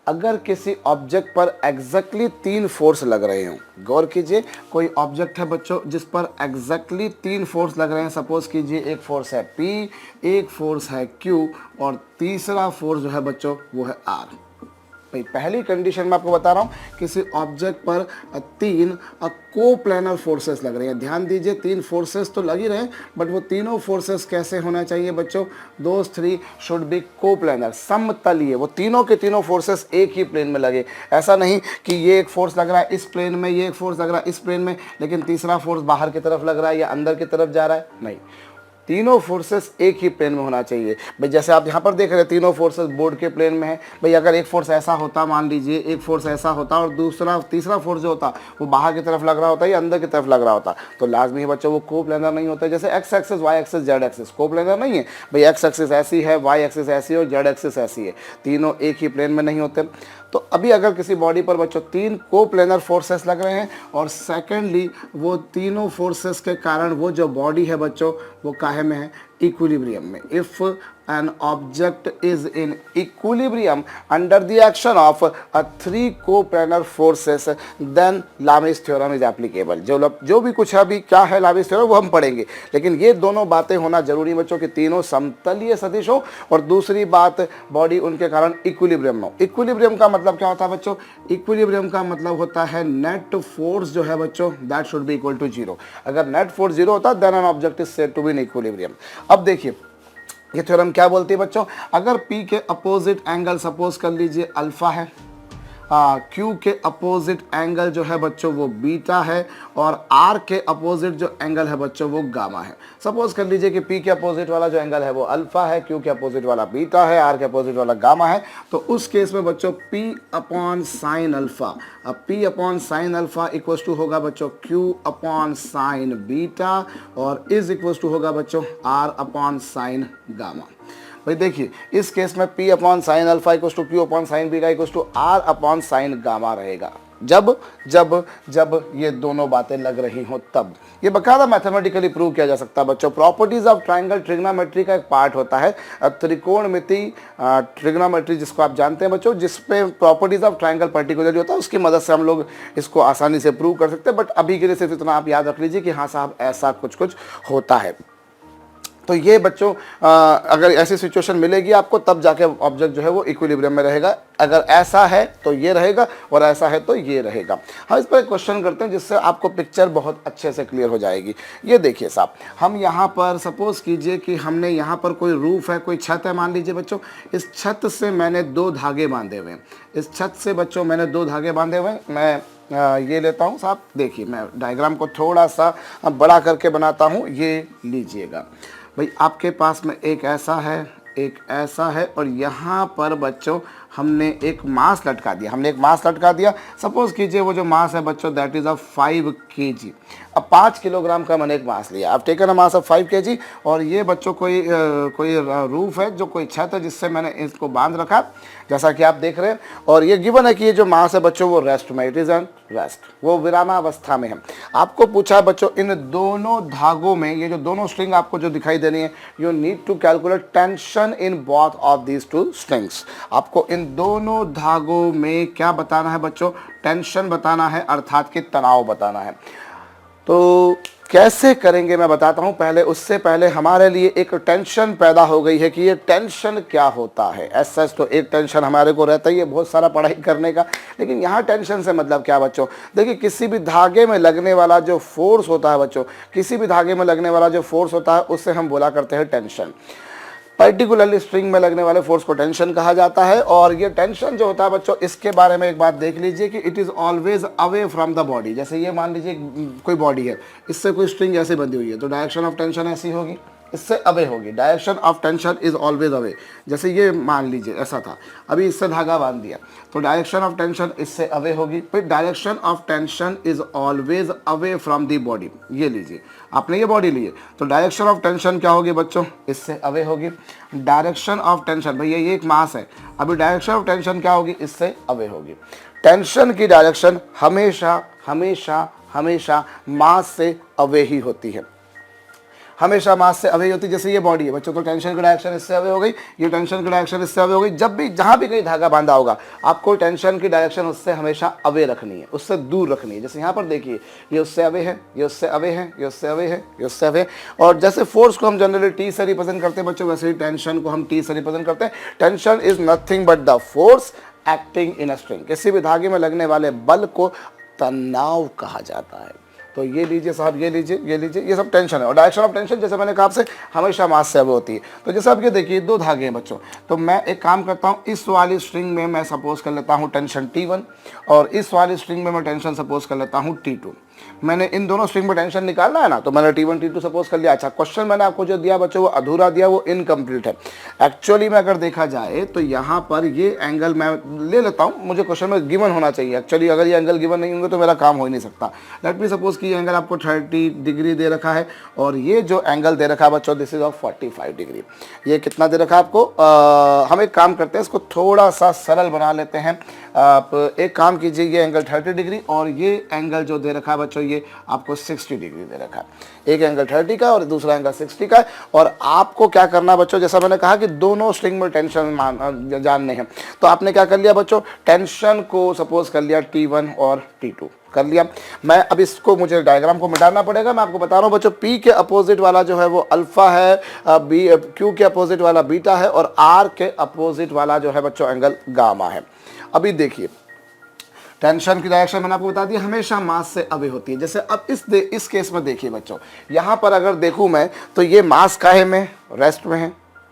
अगर किसी ऑब्जेक्ट पर एग्जैक्टली 3 फोर्स लग रहे हों, गौर कीजिए, कोई ऑब्जेक्ट है बच्चों जिस पर एग्जैक्टली 3 फोर्स लग रहे हैं, सपोज कीजिए एक फोर्स है P, एक फोर्स है Q और तीसरा फोर्स जो है बच्चों वो है R। भाई पहली कंडीशन मैं आपको बता रहा हूँ, किसी ऑब्जेक्ट पर 3 कोप्लेनर फोर्सेस लग रहे हैं। ध्यान दीजिए, 3 फोर्सेस तो लग ही रहे हैं, बट वो तीनों फोर्सेस कैसे होना चाहिए बच्चों? दोज 3 शुड बी कोप्लेनर, समतलीय। वो तीनों के तीनों फोर्सेस एक ही प्लेन में लगे। ऐसा नहीं कि ये एक फोर्स लग रहा है इस प्लेन में, ये एक फोर्स लग रहा है इस प्लेन में, लेकिन तीसरा फोर्स बाहर की तरफ लग रहा है या अंदर की तरफ जा रहा है, नहीं। तीनों फोर्सेस एक ही प्लेन में होना चाहिए। भाई जैसे आप यहाँ पर देख रहे हैं, तीनों फोर्सेस बोर्ड के प्लेन में है। भाई अगर एक फोर्स ऐसा होता, मान लीजिए एक फोर्स ऐसा होता और तीसरा फोर्स जो होता वो बाहर की तरफ लग रहा होता या अंदर की तरफ लग रहा होता, तो लाजमी है बच्चों वो कोप्लेनर नहीं होता। जैसे X axis, Y axis, Z axis coplanar नहीं है। भाई एक्स एक्सिस ऐसी है, वाई एक्सिस ऐसी है और जेड एक्सिस ऐसी है, तीनों एक ही प्लेन में नहीं होते। तो अभी अगर किसी बॉडी पर बच्चों 3 कोप्लेनर फोर्सेस लग रहे हैं और सेकेंडली वो तीनों फोर्सेस के कारण वो जो बॉडी है बच्चों वो काहे में है? इक्विलिब्रियम में। If an object is in equilibrium under the action of 3 coplanar forces, then Lami's theorem is applicable। जो भी कुछ है अभी क्या है Lami's theorem वो हम पढ़ेंगे, लेकिन ये दोनों बातें होना जरूरी बच्चों कि तीनों समतलीय सदिश हो और दूसरी बात बॉडी उनके कारण इक्विलिब्रियम में हो। इक्विलिब्रियम का मतलब क्या होता है बच्चों? इक्विलिब्रियम का मतलब होता है नेट फोर्स जो है बच्चों that should be equal to 0। अगर नेट फोर्स 0 होता then an object is said to be in equilibrium. अब देखिए ये थ्योरम क्या बोलती है बच्चों? अगर P के अपोजिट एंगल सपोज कर लीजिए अल्फा है, Q के अपोजिट एंगल जो है बच्चों वो बीटा है और R के अपोजिट जो एंगल है बच्चों वो गामा है। सपोज कर लीजिए कि P के अपोजिट वाला जो एंगल है वो अल्फा है, Q के अपोजिट वाला बीटा है, R के अपोजिट वाला गामा है। तो उस केस में बच्चों P अपॉन साइन अल्फा, अब P upon sine alpha equals to होगा बच्चों Q अपॉन साइन बीटा और इज इक्वल्स टू होगा बच्चों R अपॉन साइन गामा। भाई देखिए इस केस में P upon sine alpha equals to Q upon sine beta equals to R upon sine gamma रहेगा। जब जब जब ये दोनों बातें लग रही हो तब ये बकायदा मैथमेटिकली प्रूव किया जा सकता है बच्चों। प्रॉपर्टीज ऑफ ट्रायंगल ट्रिग्नोमेट्री का एक पार्ट होता है त्रिकोणमिति ट्रिग्नोमेट्री, जिसको आप जानते हैं बच्चों, जिसपे प्रॉपर्टीज ऑफ ट्रायंगल पर्टिकुलरली होता है। उसकी मदद से हम लोग इसको आसानी से प्रूव कर सकते हैं। बट अभी के लिए सिर्फ इतना आप याद रख लीजिए कि हाँ साहब ऐसा कुछ कुछ होता है। तो ये बच्चों अगर ऐसी सिचुएशन मिलेगी आपको तब जाके ऑब्जेक्ट जो है वो इक्विलिब्रियम में रहेगा। अगर ऐसा है तो ये रहेगा और ऐसा है तो ये रहेगा। हम इस पर एक क्वेश्चन करते हैं जिससे आपको पिक्चर बहुत अच्छे से क्लियर हो जाएगी। ये देखिए साहब, हम यहाँ पर सपोज कीजिए कि हमने यहाँ पर कोई रूफ है, कोई छत है मान लीजिए बच्चों। इस छत से मैंने 2 धागे बांधे हुए हैं। इस छत से बच्चों मैंने 2 धागे बांधे हुए हैं। मैं ये लेता हूँ साहब, देखिए मैं डायग्राम को थोड़ा सा बड़ा करके बनाता हूँ, ये लीजिएगा। भाई आपके पास में एक ऐसा है, एक ऐसा है और यहाँ पर बच्चों हमने एक मास लटका दिया। सपोज कीजिए वो जो मास है बच्चों दैट इज़ ऑफ 5 kg। अब 5 किलोग्राम का मैंने एक मास लिया। अब taken a mass of 5 kg और ये बच्चों कोई रूफ है, जो कोई छत है जिससे मैंने इसको बांध रखा जैसा कि आप देख रहे हैं। और ये गिवन है कि ये जो मास है बच्चों वो रेस्ट में, इट इज़ एन रेस्ट, वो विरामावस्था में है। आपको पूछा है बच्चों इन दोनों धागों में, ये जो दोनों स्ट्रिंग आपको जो दिखाई दे रही है, you need to calculate tension in both of these 2 strings. आपको इन दोनों धागों में क्या बताना है बच्चों? टेंशन बताना है, अर्थात कि तनाव बताना है। तो कैसे करेंगे मैं बताता हूं। पहले उससे पहले हमारे लिए एक टेंशन पैदा हो गई है कि ये टेंशन क्या होता है। ऐसा तो एक टेंशन हमारे को रहता ही है बहुत सारा पढ़ाई करने का, लेकिन यहाँ टेंशन से मतलब क्या बच्चों? देखिए किसी भी धागे में लगने वाला जो फोर्स होता है बच्चों, किसी भी धागे में लगने वाला जो फोर्स होता है उससे हम बोला करते हैं टेंशन। पर्टिकुलरली स्ट्रिंग में लगने वाले फोर्स को टेंशन कहा जाता है। और ये टेंशन जो होता है बच्चों, इसके बारे में एक बात देख लीजिए कि it is always away from the body. जैसे ये मान लीजिए कोई बॉडी है, इससे कोई स्ट्रिंग ऐसे बंधी हुई है तो डायरेक्शन ऑफ टेंशन ऐसी होगी, इससे अवे होगी। Direction of tension is always away. जैसे ये मान लीजिए ऐसा था, अभी इससे धागा बांध दिया तो डायरेक्शन ऑफ टेंशन इससे अवे होगी। फिर direction of tension is always away from the body. ये लीजिए, आपने ये बॉडी ली है तो डायरेक्शन ऑफ टेंशन क्या होगी बच्चों? इससे अवे होगी। डायरेक्शन ऑफ टेंशन, भैया ये एक मास है, अभी डायरेक्शन ऑफ टेंशन क्या होगी? इससे अवे होगी। टेंशन की डायरेक्शन हमेशा हमेशा हमेशा मास से अवे ही होती है। हमेशा मास से अवे होती है। जैसे ये बॉडी है बच्चों, तो टेंशन की डायरेक्शन इससे अवे हो गई, ये टेंशन की डायरेक्शन इससे अवे हो गई। जब भी जहां भी कहीं धागा बांधा होगा आपको टेंशन की डायरेक्शन उससे हमेशा अवे रखनी है, उससे दूर रखनी है। जैसे यहाँ पर देखिए ये उससे अवे है, ये उससे अवे है, ये उससे अवे है, ये उससे अवे। और जैसे फोर्स को हम जनरली टी से रिप्रेजेंट करते हैं बच्चों, वैसे ही टेंशन को हम टी से रिप्रेजेंट करते हैं। Tension is nothing but the force acting in a string. किसी भी धागे में लगने वाले बल को तनाव कहा जाता है। तो ये लीजिए साहब, ये लीजिए, ये लीजिए, ये सब टेंशन है। और डायरेक्शन ऑफ टेंशन जैसे मैंने कहा आपसे हमेशा मास से अवे होती है। तो जैसे आप ये देखिए दो धागे हैं बच्चों, तो मैं एक काम करता हूँ, इस वाली स्ट्रिंग में मैं सपोज कर लेता हूँ टेंशन T1 और इस वाली स्ट्रिंग में मैं टेंशन सपोज कर लेता हूँ T2। मैंने इन दोनों स्ट्रिंग में टेंशन निकालना है ना, तो मैंने T1 T2 सपोज कर लिया। अच्छा, क्वेश्चन मैंने आपको जो दिया बच्चों वो अधूरा दिया, वो इनकम्प्लीट है। एक्चुअली में अगर देखा जाए तो यहाँ पर ये एंगल मैं ले लेता हूँ, मुझे क्वेश्चन में गिवन होना चाहिए। एक्चुअली अगर ये एंगल गिवन नहीं होंगे तो मेरा काम हो ही नहीं सकता। लेट मी सपोज कि ये एंगल आपको 30 डिग्री दे रखा है और ये जो एंगल दे रखा है बच्चों दिस इज ऑफ 45 डिग्री। ये कितना दे रखा है आपको? हम एक काम करते हैं, इसको थोड़ा सा सरल बना लेते हैं। आप एक काम कीजिए, ये एंगल 30 डिग्री और ये एंगल जो दे रखा है बच्चों ये आपको 60 डिग्री दे रखा है। एक एंगल 30 का और दूसरा एंगल 60 का है। और आपको क्या करना है बच्चों, जैसा मैंने कहा कि दोनों स्ट्रिंग में टेंशन जानने हैं, तो आपने क्या कर लिया बच्चों, टेंशन को सपोज कर लिया T1 और T2 कर लिया। मैं अब इसको, मुझे डायग्राम को मिटाना पड़ेगा। मैं आपको बता रहा हूँ बच्चों, P के अपोजिट वाला जो है वो अल्फा है, Q के अपोजिट वाला बीटा है और R के अपोजिट वाला जो है बच्चों एंगल गामा है। अभी देखिए टेंशन की डायरेक्शन मैंने आपको बता दिया हमेशा मास से अवे होती है। जैसे अब इस केस में देखिए बच्चों, यहाँ पर अगर देखूँ मैं तो ये मास काहे में, रेस्ट में है।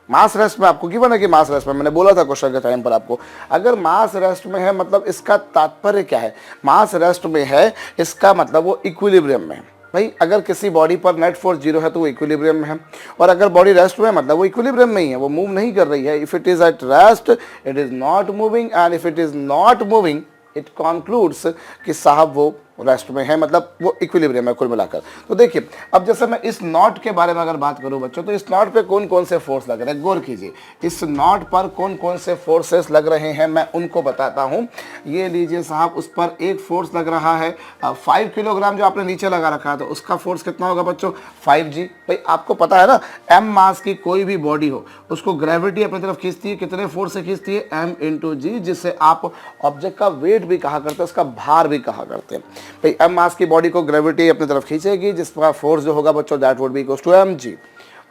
मास रेस्ट में आपको गिवन है कि मास रेस्ट में, मैंने बोला था क्वेश्चन के टाइम पर आपको, अगर मास रेस्ट में है मतलब इसका तात्पर्य क्या है, मास रेस्ट में है इसका मतलब वो इक्विलिब्रियम में है। भाई अगर किसी बॉडी पर नेट फोर्स 0 है तो वो इक्विलिब्रियम में है, और अगर बॉडी रेस्ट में है मतलब वो इक्विलिब्रियम में ही है, वो मूव नहीं कर रही है। If it is at rest it is not moving, and if it is not moving it concludes कि साहब वो रेस्ट में है, मतलब वो इक्विलिब्रियम है कुल मिलाकर। तो देखिए अब जैसे मैं इस नॉट के बारे में अगर बात करूं बच्चों, तो इस नॉट पे कौन कौन से फोर्स लग रहे हैं, गौर कीजिए। इस नॉट पर कौन कौन से फोर्सेस लग रहे हैं मैं उनको बताता हूं। ये लीजिए साहब, उस पर एक फोर्स लग रहा है 5 किलोग्राम जो आपने नीचे लगा रखा है, तो उसका फोर्स कितना होगा बच्चों, 5G। भाई आपको पता है ना, m मास की कोई भी बॉडी हो उसको ग्रेविटी अपनी तरफ खींचती है, कितने फोर्स से खींचती है, m×g, जिससे आप ऑब्जेक्ट का वेट भी कहा करते हैं, उसका भार भी कहा करते हैं। भाई m मास की बॉडी को ग्रेविटी अपनी तरफ खींचेगी, जिसका फोर्स जो होगा बच्चों that would be equals to mg।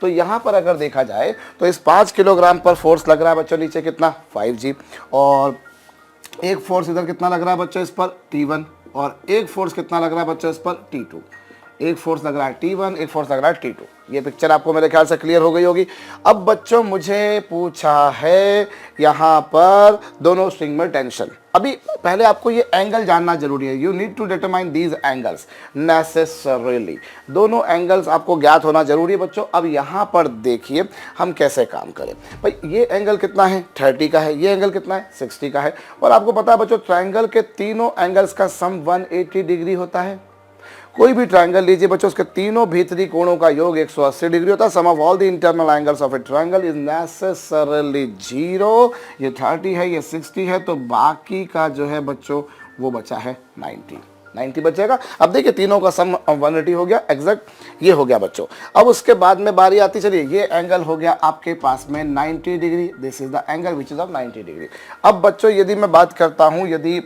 तो यहाँ पर अगर देखा जाए तो इस 5 किलोग्राम पर फोर्स लग रहा है बच्चों नीचे कितना, 5G, और एक फोर्स इधर कितना लग रहा है बच्चों इस पर, T1, और एक फोर्स कितना लग रहा है बच्चों इस पर, T2। एक फोर्स लग रहा है T1, एक फोर्स लग रहा है T2। ये पिक्चर आपको मेरे ख्याल से क्लियर हो गई होगी। अब बच्चों मुझे पूछा है यहाँ पर दोनों स्ट्रिंग में टेंशन। अभी पहले आपको ये एंगल जानना जरूरी है। You need to determine these angles necessarily. दोनों एंगल्स आपको ज्ञात होना जरूरी है बच्चों। अब यहाँ पर देखिए हम कैसे काम करें। भाई ये एंगल कितना है, 30 का है, ये एंगल कितना है, 60 का है। और आपको पता है बच्चों ट्राइंगल के तीनों एंगल्स का सम 180 डिग्री होता है। कोई भी ट्रायंगल लीजिए बच्चों, उसके तीनों भीतरी कोणों का योग 180 डिग्री होता है। Sum of all the internal angles of a triangle is necessarily 0। ये 30 है, ये 60 है, तो बाकी का जो है बच्चों वो बचा है 90 बचेगा। अब देखिए तीनों का सम 180 हो गया एग्जैक्ट, ये हो गया बच्चों। अब उसके बाद में बारी आती, चलिए ये एंगल हो गया आपके पास में 90 degree, this is the angle which is of 90 degree. अब बच्चों यदि मैं बात करता हूं यदि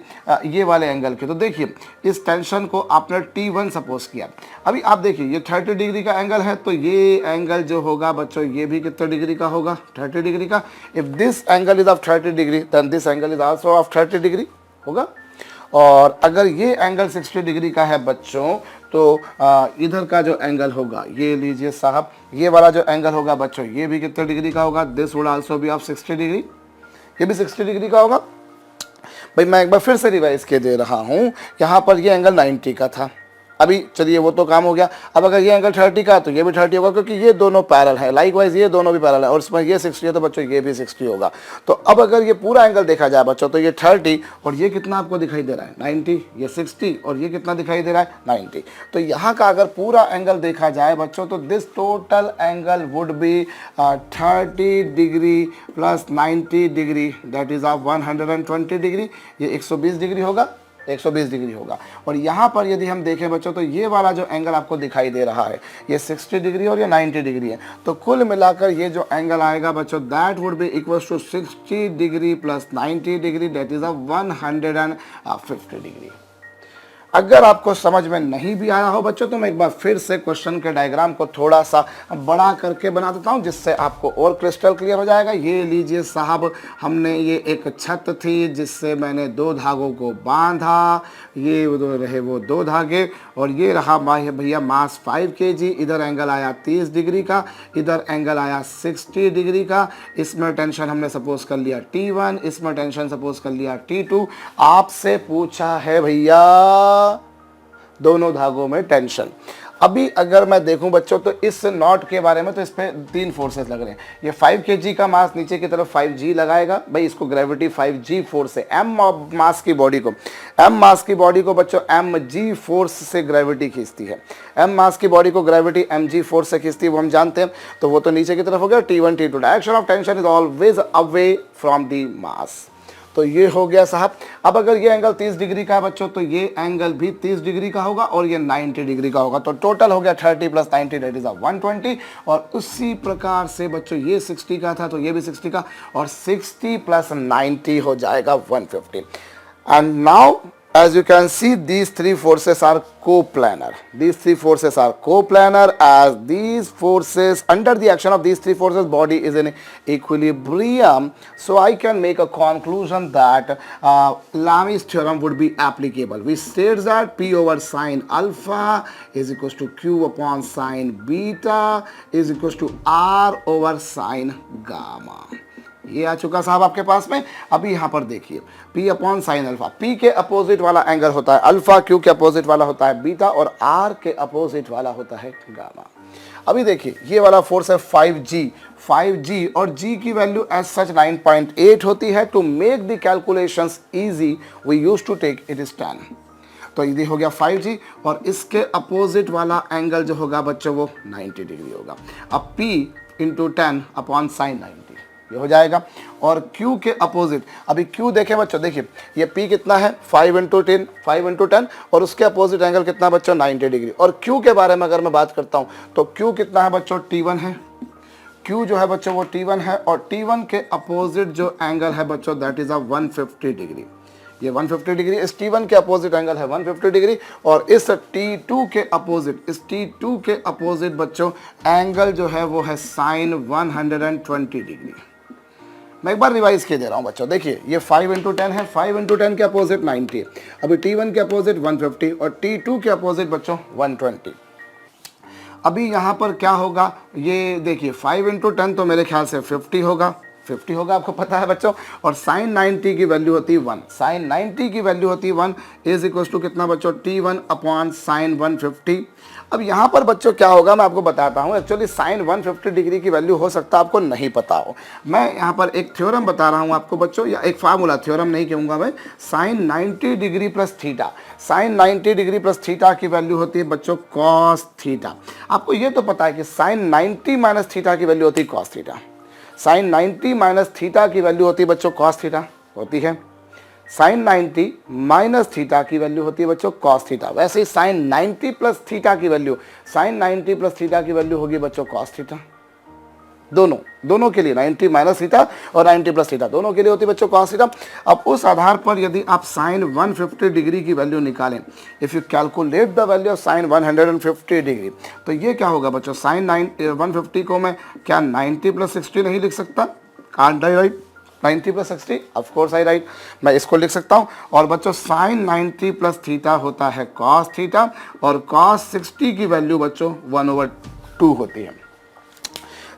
ये वाले एंगल की, तो देखिए इस टेंशन को आपने T1 सपोज किया। अभी आप देखिए ये 30 डिग्री का एंगल है, तो ये एंगल जो होगा बच्चों ये भी कितने डिग्री का होगा, 30 डिग्री का। If this angle is of 30 degree then this angle is also of 30 degree होगा। और अगर ये एंगल 60 डिग्री का है बच्चों, तो इधर का जो एंगल होगा, ये लीजिए साहब, ये वाला जो एंगल होगा बच्चों ये भी कितने डिग्री का होगा, this would also be of 60 degree, ये भी 60 डिग्री का होगा। भाई मैं एक बार फिर से रिवाइज के दे रहा हूँ, यहाँ पर ये एंगल 90 का था। अभी चलिए वो तो काम हो गया। अब अगर ये एंगल 30 का तो ये भी 30 होगा, क्योंकि ये दोनों पैरेलल है। लाइकवाइज ये दोनों भी पैरेलल है, और इसमें ये 60 है तो बच्चों ये भी 60 होगा। तो अब अगर ये पूरा एंगल देखा जाए बच्चों, तो ये 30 और ये कितना आपको दिखाई दे रहा है 90, ये 60 और ये कितना दिखाई दे रहा है 90। तो यहाँ का अगर पूरा एंगल देखा जाए बच्चों, तो this total angle would be 30 degree plus 90 degree, that is of 120 degree. ये 120 डिग्री होगा। 120 डिग्री होगा। और यहाँ पर यदि हम देखें बच्चों तो ये वाला जो एंगल आपको दिखाई दे रहा है ये 60 डिग्री और ये 90 डिग्री है। तो कुल मिलाकर ये जो एंगल आएगा बच्चों that would be equal to 60 degree plus 90 degree, that is 150 degree. अगर आपको समझ में नहीं भी आया हो बच्चों तो मैं एक बार फिर से क्वेश्चन के डायग्राम को थोड़ा सा बड़ा करके बना देता हूं जिससे आपको और क्रिस्टल क्लियर हो जाएगा। ये लीजिए साहब, हमने ये एक छत थी जिससे मैंने 2 धागों को बांधा, ये रहे वो 2 धागे, और ये रहा भैया मास 5 kg। इधर एंगल आया 30 डिग्री का, इधर एंगल आया 60 डिग्री का। इसमें टेंशन हमने सपोज कर लिया T1, इसमें टेंशन सपोज कर लिया T2। आपसे पूछा है भैया दोनों धागों में टेंशन। अभी अगर मैं देखूं बच्चों तो इस नॉट के बारे में तो इस पे 3 फोर्सेस लग रहे हैं। ये 5 kg का मास नीचे की तरफ 5g लगाएगा, भाई इसको ग्रेविटी 5g फोर्स से m मास की बॉडी को बच्चों mg फोर्स से ग्रेविटी खींचती है। m मास की बॉडी को ग्रेविटी mg फोर्स से खींचती है, वो हम जानते हैं। तो वो तो नीचे की तरफ हो गया T1 T2। Direction of tension is always away from the mass. तो ये हो गया साहब। अब अगर ये एंगल 30 डिग्री का है बच्चों तो ये एंगल भी 30 डिग्री का होगा और ये 90 डिग्री का होगा। तो टोटल हो गया 30 प्लस 90 दैट इज 120। और उसी प्रकार से बच्चों ये 60 का था तो ये भी 60 का, और 60 प्लस 90 हो जाएगा 150। And now as you can see these 3 forces are coplanar. These 3 forces are coplanar. As these forces, under the action of these 3 forces, body is in equilibrium. So I can make a conclusion that Lami's theorem would be applicable. We state that P over sine alpha is equals to Q upon sine beta is equals to R over sine gamma. ये आ चुका साहब आपके पास में। अभी यहाँ पर देखिए P upon sine alpha, P के अपोजिट वाला एंगल होता है अल्फा, Q के अपोजिट वाला होता है बीटा, और R के अपोजिट वाला होता है गामा। अभी देखिए ये वाला फोर्स है 5G और G की वैल्यू एज सच 9.8 होती है। To make the calculations easy we use to take it is 10। तो ये हो गया 5G और इसके अपोजिट वाला एंगल जो होगा बच्चों वो 90 डिग्री होगा। अब P इंटू 10 अपॉन साइन 90 ये हो जाएगा। और Q के अपोजिट, अभी Q देखें बच्चों, देखिए ये P कितना है 5 इंटू 10 और उसके अपोजिट एंगल कितना बच्चों 90 डिग्री। और Q के बारे में अगर मैं बात करता हूँ तो Q कितना है बच्चों T1 है। Q जो है बच्चों वो T1 है और T1 के अपोजिट जो एंगल है बच्चों दैट इज 150 डिग्री। ये 150 डिग्री, इस T1 के अपोजिट एंगल है 150 डिग्री और इस T2 के अपोजिट बच्चों एंगल जो है वो है साइन 120 डिग्री। मैं एक बार रिवाइज के दे रहा हूँ बच्चों, देखिए ये 5 इंटू 10 है, 5 इंटू 10 के अपोजिट 90 है। अभी T1 के अपोजिट 150 और T2 के अपोजिट बच्चों 120। अभी यहाँ पर क्या होगा, ये देखिए 5 इंटू 10 तो मेरे ख्याल से 50 होगा आपको पता है बच्चों। और साइन 90 की वैल्यू होती है 1, साइन 90 की वैल्यू होती है 1 इज इक्वल टू कितना बच्चों T1 अपॉन साइन 150। अब यहाँ पर बच्चों क्या होगा मैं आपको बताता हूँ। एक्चुअली साइन 150 डिग्री की वैल्यू हो सकता है आपको नहीं पता हो। मैं यहाँ पर एक थ्योरम बता रहा हूँ आपको बच्चों, या एक फार्मूला, थ्योरम नहीं कहूँगा मैं। Sine 90 degree plus theta, sine 90 degree plus theta की वैल्यू होती है बच्चों कॉस थीटा। आपको ये तो पता है कि साइन 90 माइनस थीटा की वैल्यू होती है cos theta. Sine 90 minus theta की वैल्यू होती है बच्चों कॉस थीटा होती है। साइन 90 माइनस थीटा की वैल्यू होती है बच्चों कॉस थीटा। वैसे ही साइन 90 प्लस थीटा की वैल्यू, साइन 90 प्लस थीटा की वैल्यू होगी बच्चों कॉस थीटा। दोनों के लिए 90 माइनस थीटा और 90 प्लस थीटा दोनों के लिए होती है बच्चों कॉस थीटा। अब उस आधार पर यदि आप साइन 150 डिग्री की वैल्यू निकालें, if you calculate the value of sine 150 degree, तो ये क्या होगा बच्चों, साइन 150 को मैं क्या 90 प्लस 60 नहीं लिख सकता? Can't I right 90 plus 60? Of course I right, मैं इसको लिख सकता हूँ। और बच्चों साइन 90 प्लस थीटा होता है कॉस थीटा और कॉस 60 की वैल्यू बच्चों 1/2 होती है।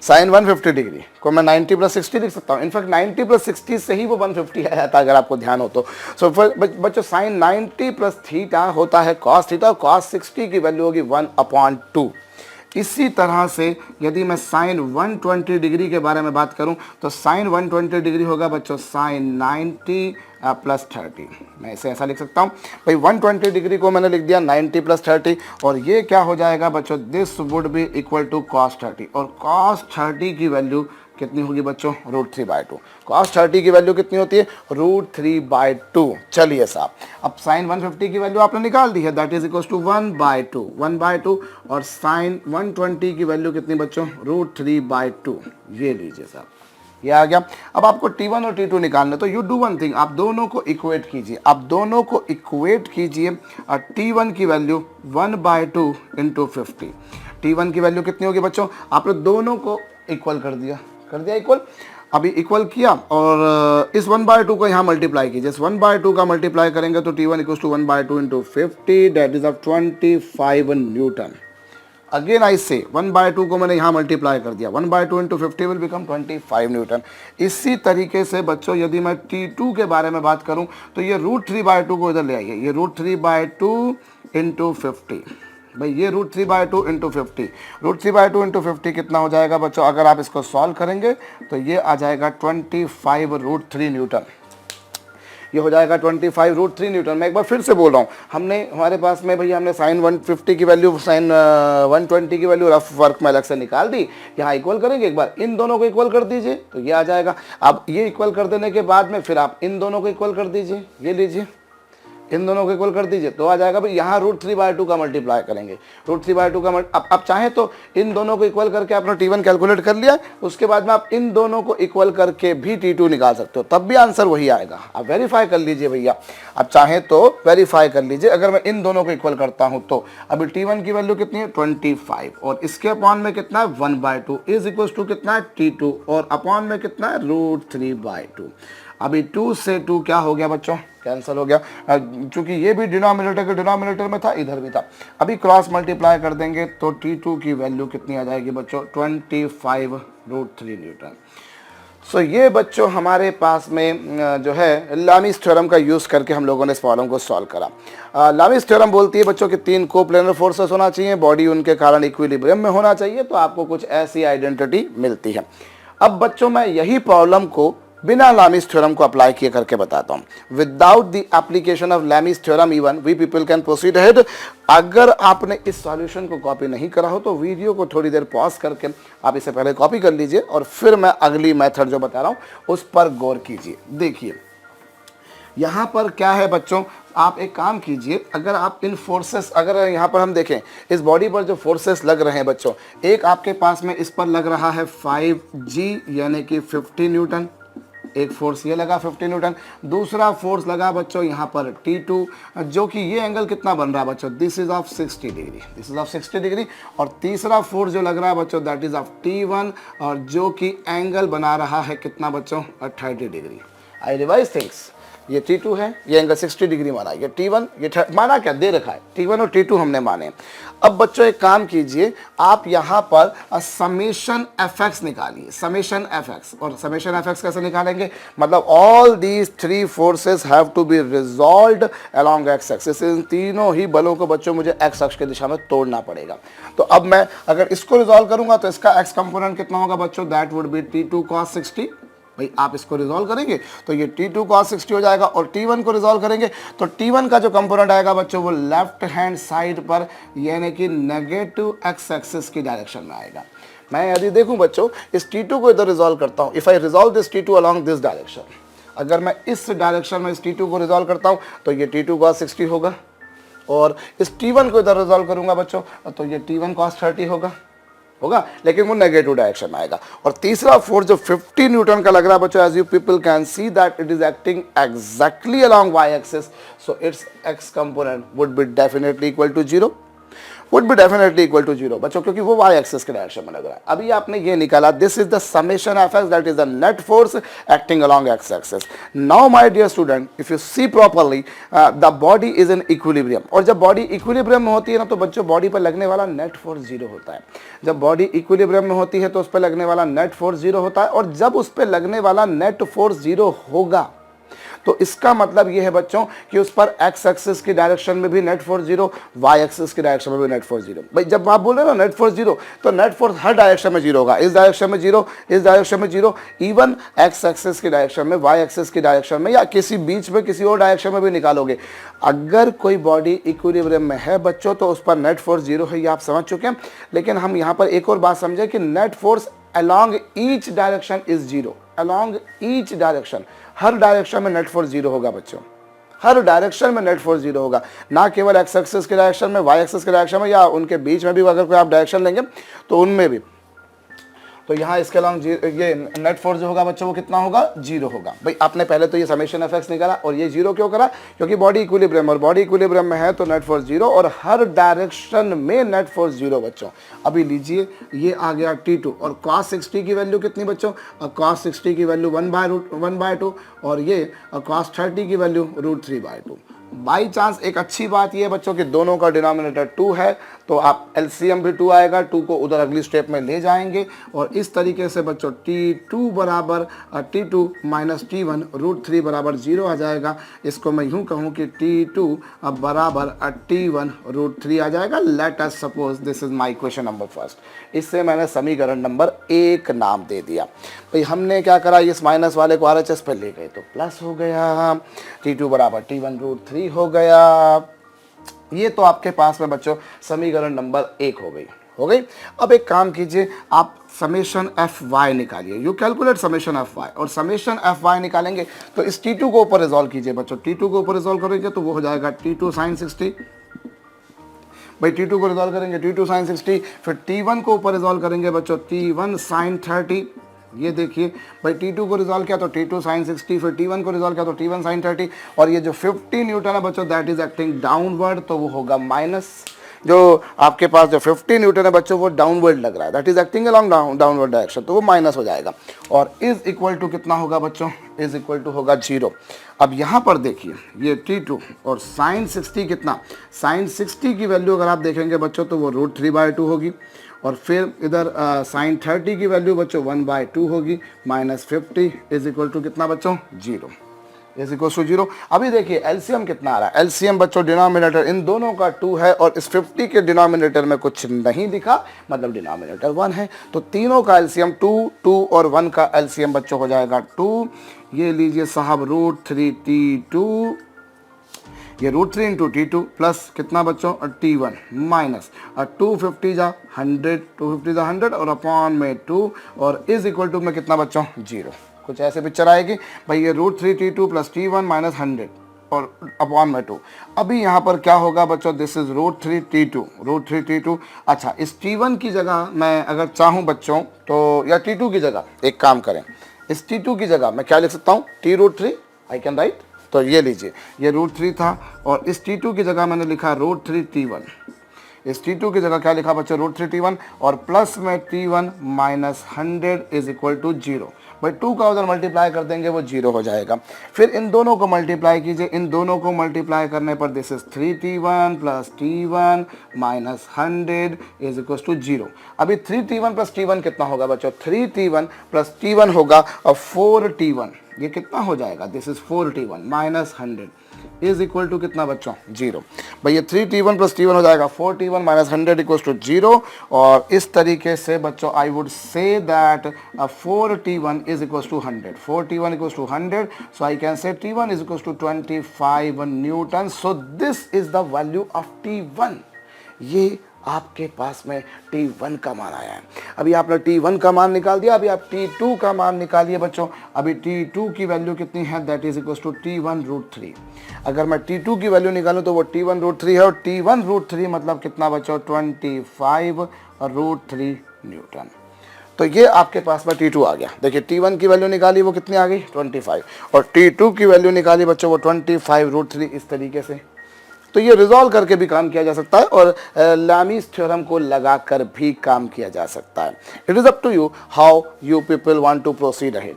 साइन 150 डिग्री को मैं 90 प्लस 60 लिख सकता हूँ। इनफैक्ट 90 प्लस 60 से ही वो 150 आया था अगर आपको ध्यान हो तो। सो बच्चों साइन 90 प्लस थीटा होता है कॉस थीटा और कॉस 60 की वैल्यू होगी 1/2। इसी तरह से यदि मैं साइन 120 डिग्री के बारे में बात करूं तो साइन 120 डिग्री होगा बच्चों साइन 90 प्लस 30। मैं इसे ऐसा लिख सकता हूं भाई 120 डिग्री को मैंने लिख दिया 90 प्लस 30 और ये क्या हो जाएगा बच्चों, this would be equal to cos 30 और कॉस 30 की वैल्यू कितनी होगी बच्चों, √3/2। cos 30 की वैल्यू कितनी होती है, √3/2। चलिए साहब, अब sin 150 की वैल्यू आपने निकाल दी है, दैट इज इक्वल टू 1/2 और sin 120 की वैल्यू कितनी बच्चों, √3/2। ये लीजिए साहब, ये आ गया। अब आपको T1 और T2 निकालना, तो यू डू वन थिंग, आप दोनों को इक्वेट कीजिए, T1 की वैल्यू 1/2 इंटू 50। T1 की वैल्यू कितनी होगी बच्चों, आपने दोनों को इक्वल कर दिया इक्वल। अभी इक्वल किया और इस 1/2 को यहाँ मल्टीप्लाई कीजिए, इस 1/2 का मल्टीप्लाई करेंगे तो T1 equal to 1/2 into 50, that is of 25 newton. Again I say 1/2 को मैंने यहाँ मल्टीप्लाई कर दिया, 1/2 इंटू 50 विल बिकम 25 न्यूटन। इसी तरीके से बच्चों यदि मैं T2 के बारे में बात करूँ तो ये √3/2 को इधर ले आइए, ये √3/2 इंटू 50, भाई ये √3/2 इंटू 50, √3/2 इंटू 50 कितना हो जाएगा बच्चों, अगर आप इसको सॉल्व करेंगे तो ये आ जाएगा 25 √3 न्यूटन। ये हो जाएगा 25 √3 न्यूटन। मैं एक बार फिर से बोल रहा हूँ, हमारे पास में भैया हमने sin 150 की वैल्यू, sin 120 की वैल्यू रफ वर्क में अलग से निकाल दी। यहाँ इक्वल करेंगे, एक बार इन दोनों को इक्वल कर दीजिए तो ये आ जाएगा। अब ये इक्वल कर देने के बाद में फिर आप इन दोनों को इक्वल कर दीजिए, ये लीजिए, इन दोनों को इक्वल कर दीजिए तो आ जाएगा। भाई यहाँ √3/2 का मल्टीप्लाई करेंगे, √3/2 का अब चाहे तो इन दोनों को इक्वल करके आपने T1 कैलकुलेट कर लिया, उसके बाद में आप इन दोनों को इक्वल करके भी T2 निकाल सकते हो, तब भी आंसर वही आएगा। आप वेरीफाई कर लीजिए भैया, आप चाहे तो वेरीफाई कर लीजिए। अगर मैं इन दोनों को इक्वल करता हूँ तो अभी T1 की वैल्यू कितनी है 25 और इसके अपॉन में कितना है 1/2 इज इक्वल टू कितना है T2 और अपॉन में कितना है √3/2। अभी 2 से 2 क्या हो गया बच्चों, कैंसिल हो गया, क्योंकि ये भी डिनोमिनेटर के डिनोमिनेटर में था, इधर भी था। अभी क्रॉस मल्टीप्लाई कर देंगे तो T2 की वैल्यू कितनी आ जाएगी बच्चों, 25 √3 न्यूटन। सो ये बच्चों हमारे पास में जो है लामीज थ्योरम का यूज़ करके हम लोगों ने इस प्रॉब्लम को सॉल्व करा। लामीज थ्योरम बोलती है बच्चों कि 3 कोप्लेनर फोर्सेस होना चाहिए, बॉडी उनके कारण इक्विलिब्रियम में होना चाहिए, तो आपको कुछ ऐसी आइडेंटिटी मिलती है। अब बच्चों मैं यही प्रॉब्लम को बिना लामीज थ्योरम को अप्लाई किए करके बताता हूं। Without the application of Lami's theorem even we people can proceed ahead. अगर आपने इस सॉल्यूशन को कॉपी नहीं करा हो तो वीडियो को थोड़ी देर पॉज करके आप इसे पहले कॉपी कर लीजिए और फिर मैं अगली मेथड जो बता रहा हूं उस पर गौर कीजिए। देखिए यहाँ पर क्या है बच्चों, आप एक काम कीजिए, अगर आप इन फोर्सेस, अगर यहाँ पर हम देखें इस बॉडी पर जो फोर्सेस लग रहे हैं बच्चों, एक आपके पास में इस पर लग रहा है 5G यानी कि 50 न्यूटन, एक फोर्स ये लगा 50 न्यूटन, दूसरा फोर्स लगा बच्चों यहाँ पर T2 जो कि ये एंगल कितना बन रहा है बच्चों, this is of 60 degree, this is of 60 degree, और तीसरा फोर्स जो लग रहा है बच्चों दैट इज ऑफ T1 और जो कि एंगल बना रहा है कितना बच्चों 30 डिग्री। आई रिवाइज थिंग्स, ये T2 है, ये एंगल 60 डिग्री माना, ये T1, ये माना क्या दे रखा है, T1 और T2 हमने माने। अब बच्चों एक काम कीजिए, आप यहाँ पर समेशन fx निकालिए, समेशन fx। और समेशन fx कैसे निकालेंगे, मतलब all these 3 forces have to be resolved along x axis. इन तीनों ही बलों को बच्चों मुझे x अक्ष की दिशा में तोड़ना पड़ेगा। तो अब मैं अगर इसको रिजॉल्व करूंगा तो इसका x कंपोनेंट कितना होगा बच्चों, that would B T2 cos 60। भाई आप इसको रिजॉल्व करेंगे तो ये T2 cos 60 हो जाएगा, और T1 को रिजॉल्व करेंगे तो T1 का जो कंपोनेंट आएगा बच्चों वो लेफ्ट हैंड साइड पर यानी कि नेगेटिव x एक्सिस की डायरेक्शन में आएगा। मैं यदि देखूं बच्चों इस T2 को इधर रिजॉल्व करता हूं, if I resolve this T2 along this direction, अगर मैं इस डायरेक्शन में इस T2 को रिजॉल्व करता हूं तो ये T2 cos 60 होगा, और इस T1 को इधर रिजॉल्व करूंगा बच्चों तो ये T1 cos 30 होगा, लेकिन वो नेगेटिव डायरेक्शन में आएगा। और तीसरा फोर्स जो 50 न्यूटन का लग रहा है बच्चों, as you people can see that it is acting exactly along y axis, so its x component would be definitely equal to 0, would be definitely equal to 0 बच्चों, क्योंकि वो y एक्सिस के डायरेक्शन में लग रहा है। अभी आपने ये निकाला, this is the summation fx that is the net force acting along x axis. Now my dear student, if you see properly the body is in equilibrium, और जब बॉडी इक्विलिब्रियम में होती है ना तो बच्चों बॉडी पर लगने वाला नेट फोर्स 0 होता है। जब बॉडी इक्विलिब्रियम में होती है तो उस पर लगने वाला नेट फोर्स 0 होता है, और जब उस पर लगने वाला नेट फोर्स 0 होगा तो इसका मतलब ये है बच्चों कि उस पर x एक्सिस की डायरेक्शन में भी नेट फोर्स 0, y एक्सिस की डायरेक्शन में भी नेट फोर्स 0। भाई जब आप बोल रहे हो ना नेट फोर्स 0, तो नेट फोर्स हर डायरेक्शन में 0 होगा, इस डायरेक्शन में 0, इस डायरेक्शन में 0, इवन x एक्सिस की डायरेक्शन में, y एक्सिस की डायरेक्शन में, या किसी बीच में किसी और डायरेक्शन में भी निकालोगे। अगर कोई बॉडी इक्विलिब्रियम में है बच्चों तो उस पर नेट फोर्स 0 है, ये आप समझ चुके हैं। लेकिन हम यहाँ पर एक और बात समझें कि net force along each direction is 0, along each direction, her direction में नेट फोर्स 0 होगा बच्चों, हर डायरेक्शन में नेट फोर्स 0 होगा, ना केवल एक्स एक्सिस के डायरेक्शन में, वाई एक्सिस के डायरेक्शन में, या उनके बीच में भी अगर कोई आप डायरेक्शन लेंगे तो उनमें भी। तो यहाँ इसके अलॉन्ग ये नेट फोर्स जो होगा बच्चों वो कितना होगा, 0 होगा। भाई आपने पहले तो ये समेशन एफ एक्स निकाला और ये 0 क्यों करा, क्योंकि बॉडी इक्विलिब्रियम, और बॉडी इक्विलिब्रियम में है तो नेट फोर्स 0 और हर डायरेक्शन में नेट फोर्स 0 बच्चों। अभी लीजिए ये आ गया T2 और cos 60 की वैल्यू कितनी बच्चों, cos 60 की वैल्यू 1/2 और ये cos 30 की वैल्यू √3/2। बाई चांस एक अच्छी बात ये है बच्चों कि दोनों का डिनोमिनेटर 2 है तो आप एलसीएम भी 2 आएगा, 2 को उधर अगली स्टेप में ले जाएंगे और इस तरीके से बच्चों T2 बराबर T2 माइनस T1 √3 बराबर 0 आ जाएगा। इसको मैं यूँ कहूँ कि T2 अब बराबर T1 √3 आ जाएगा। Let us suppose this is my equation number first. इससे मैंने समीकरण नंबर 1 नाम दे दिया। भाई हमने क्या करा, इस माइनस वाले को RHS पर ले गए तो प्लस हो गया, T2 बराबर T1 √3 हो गया। ये तो आपके पास में बच्चों समीकरण नंबर 1 हो गई। अब एक काम कीजिए, आप समेशन एफ वाई निकालिए, you calculate summation F Y, और समेशन एफ वाई निकालेंगे तो इस T2 को ऊपर रिजॉल्व कीजिए बच्चों। T2 को ऊपर रिजॉल्व करेंगे तो वो हो जाएगा T2 sin 60। भाई T2 को रिजॉल्व करेंगे T2 sin 60, फिर T1 को ऊपर रिजॉल्व करेंगे बच्चों T1 sin 30। ये देखिए भाई T2 को रिजॉल्व किया तो T2 sin 60, फिर T1 को रिजॉल्व किया तो T1 sin 30, और ये जो 50 न्यूटन है बच्चों दैट इज एक्टिंग डाउनवर्ड, तो वो होगा माइनस। जो आपके पास जो 50 न्यूटन है बच्चों वो डाउनवर्ड लग रहा है, that is acting along downward direction, तो वो माइनस हो जाएगा। और इज इक्वल टू कितना होगा बच्चों, इज इक्वल टू होगा 0। अब यहाँ पर देखिए ये T2 और sin 60 कितना, sin 60 की वैल्यू अगर आप देखेंगे बच्चों तो वो √3/2 होगी, और फिर इधर sin 30 की वैल्यू बच्चों 1/2 होगी, माइनस 50 इज इक्वल टू कितना बच्चों, 0 इज इक्वल टू 0। अभी देखिए एलसीएम कितना आ रहा है, एलसीएम बच्चों डिनोमिनेटर इन दोनों का 2 है और इस 50 के डिनोमिनेटर में कुछ नहीं दिखा, मतलब डिनोमिनेटर 1 है, तो तीनों का एलसीएम 2 और 1 का एलसीएम बच्चों हो जाएगा 2। ये लीजिए साहब √3T2, ये √3 इंटू T2 प्लस कितना बच्चों T1 माइनस 250 जा 100, 250 जा 100 और अपॉन में 2 और इज इक्वल टू में कितना बच्चों 0। कुछ ऐसे पिक्चर आएगी भाई, ये √3T2 प्लस T1 माइनस 100 और अपॉन में 2। अभी यहाँ पर क्या होगा बच्चों, दिस इज √3T2। अच्छा, इस T1 की जगह मैं अगर चाहूँ बच्चों तो, या T2 की जगह एक काम करें, इस T2 की जगह मैं क्या लिख सकता हूँ, T√3 आई कैन राइट। तो ये लीजिए ये √3 था और इस T2 की जगह मैंने लिखा √3T1। इस T2 की जगह क्या लिखा बच्चों, √3T1 और प्लस में T1 minus 100 is equal to 0। भाई 2 का उधर मल्टीप्लाई कर देंगे वो 0 हो जाएगा। फिर इन दोनों को मल्टीप्लाई कीजिए, इन दोनों को मल्टीप्लाई करने पर this is 3T1 plus T1 minus 100 is equal to 0। अभी 3T1 प्लस T1 कितना होगा बच्चों, 3T1 प्लस T1 होगा और 4T1, ये कितना हो जाएगा, this is 4T1 minus 100 is equal to कितना बच्चों 0। भाई ये 3T1 प्लस T1 हो जाएगा 4T1 माइनस 100 इक्वल टू 0। और इस तरीके से बच्चों I would say that 4T1 is equal to 100, 4T1 equal to 100, so I can say T1 is equal to 25 newton. So this is the value of T1। ये आपके पास में T1 का मान आया है। अभी आपने T1 का मान निकाल दिया, अभी आप T2 का मान निकालिए बच्चों। अभी T2 की वैल्यू कितनी है, that is equal to T1 √3। अगर मैं T2 की वैल्यू निकालूं तो वो T1 √3 है, और T1 √3 मतलब कितना बच्चों, 25 √3 न्यूटन। तो ये आपके पास में T2 आ गया। देखिए T1 की वैल्यू निकाली वो कितनी आ गई 25, और T2 की वैल्यू निकाली बच्चों वो 25 √3। इस तरीके से तो ये रिजॉल्व करके भी काम किया जा सकता है और लामीज थ्योरम को लगाकर भी काम किया जा सकता है। It is up to you how you people want to proceed ahead.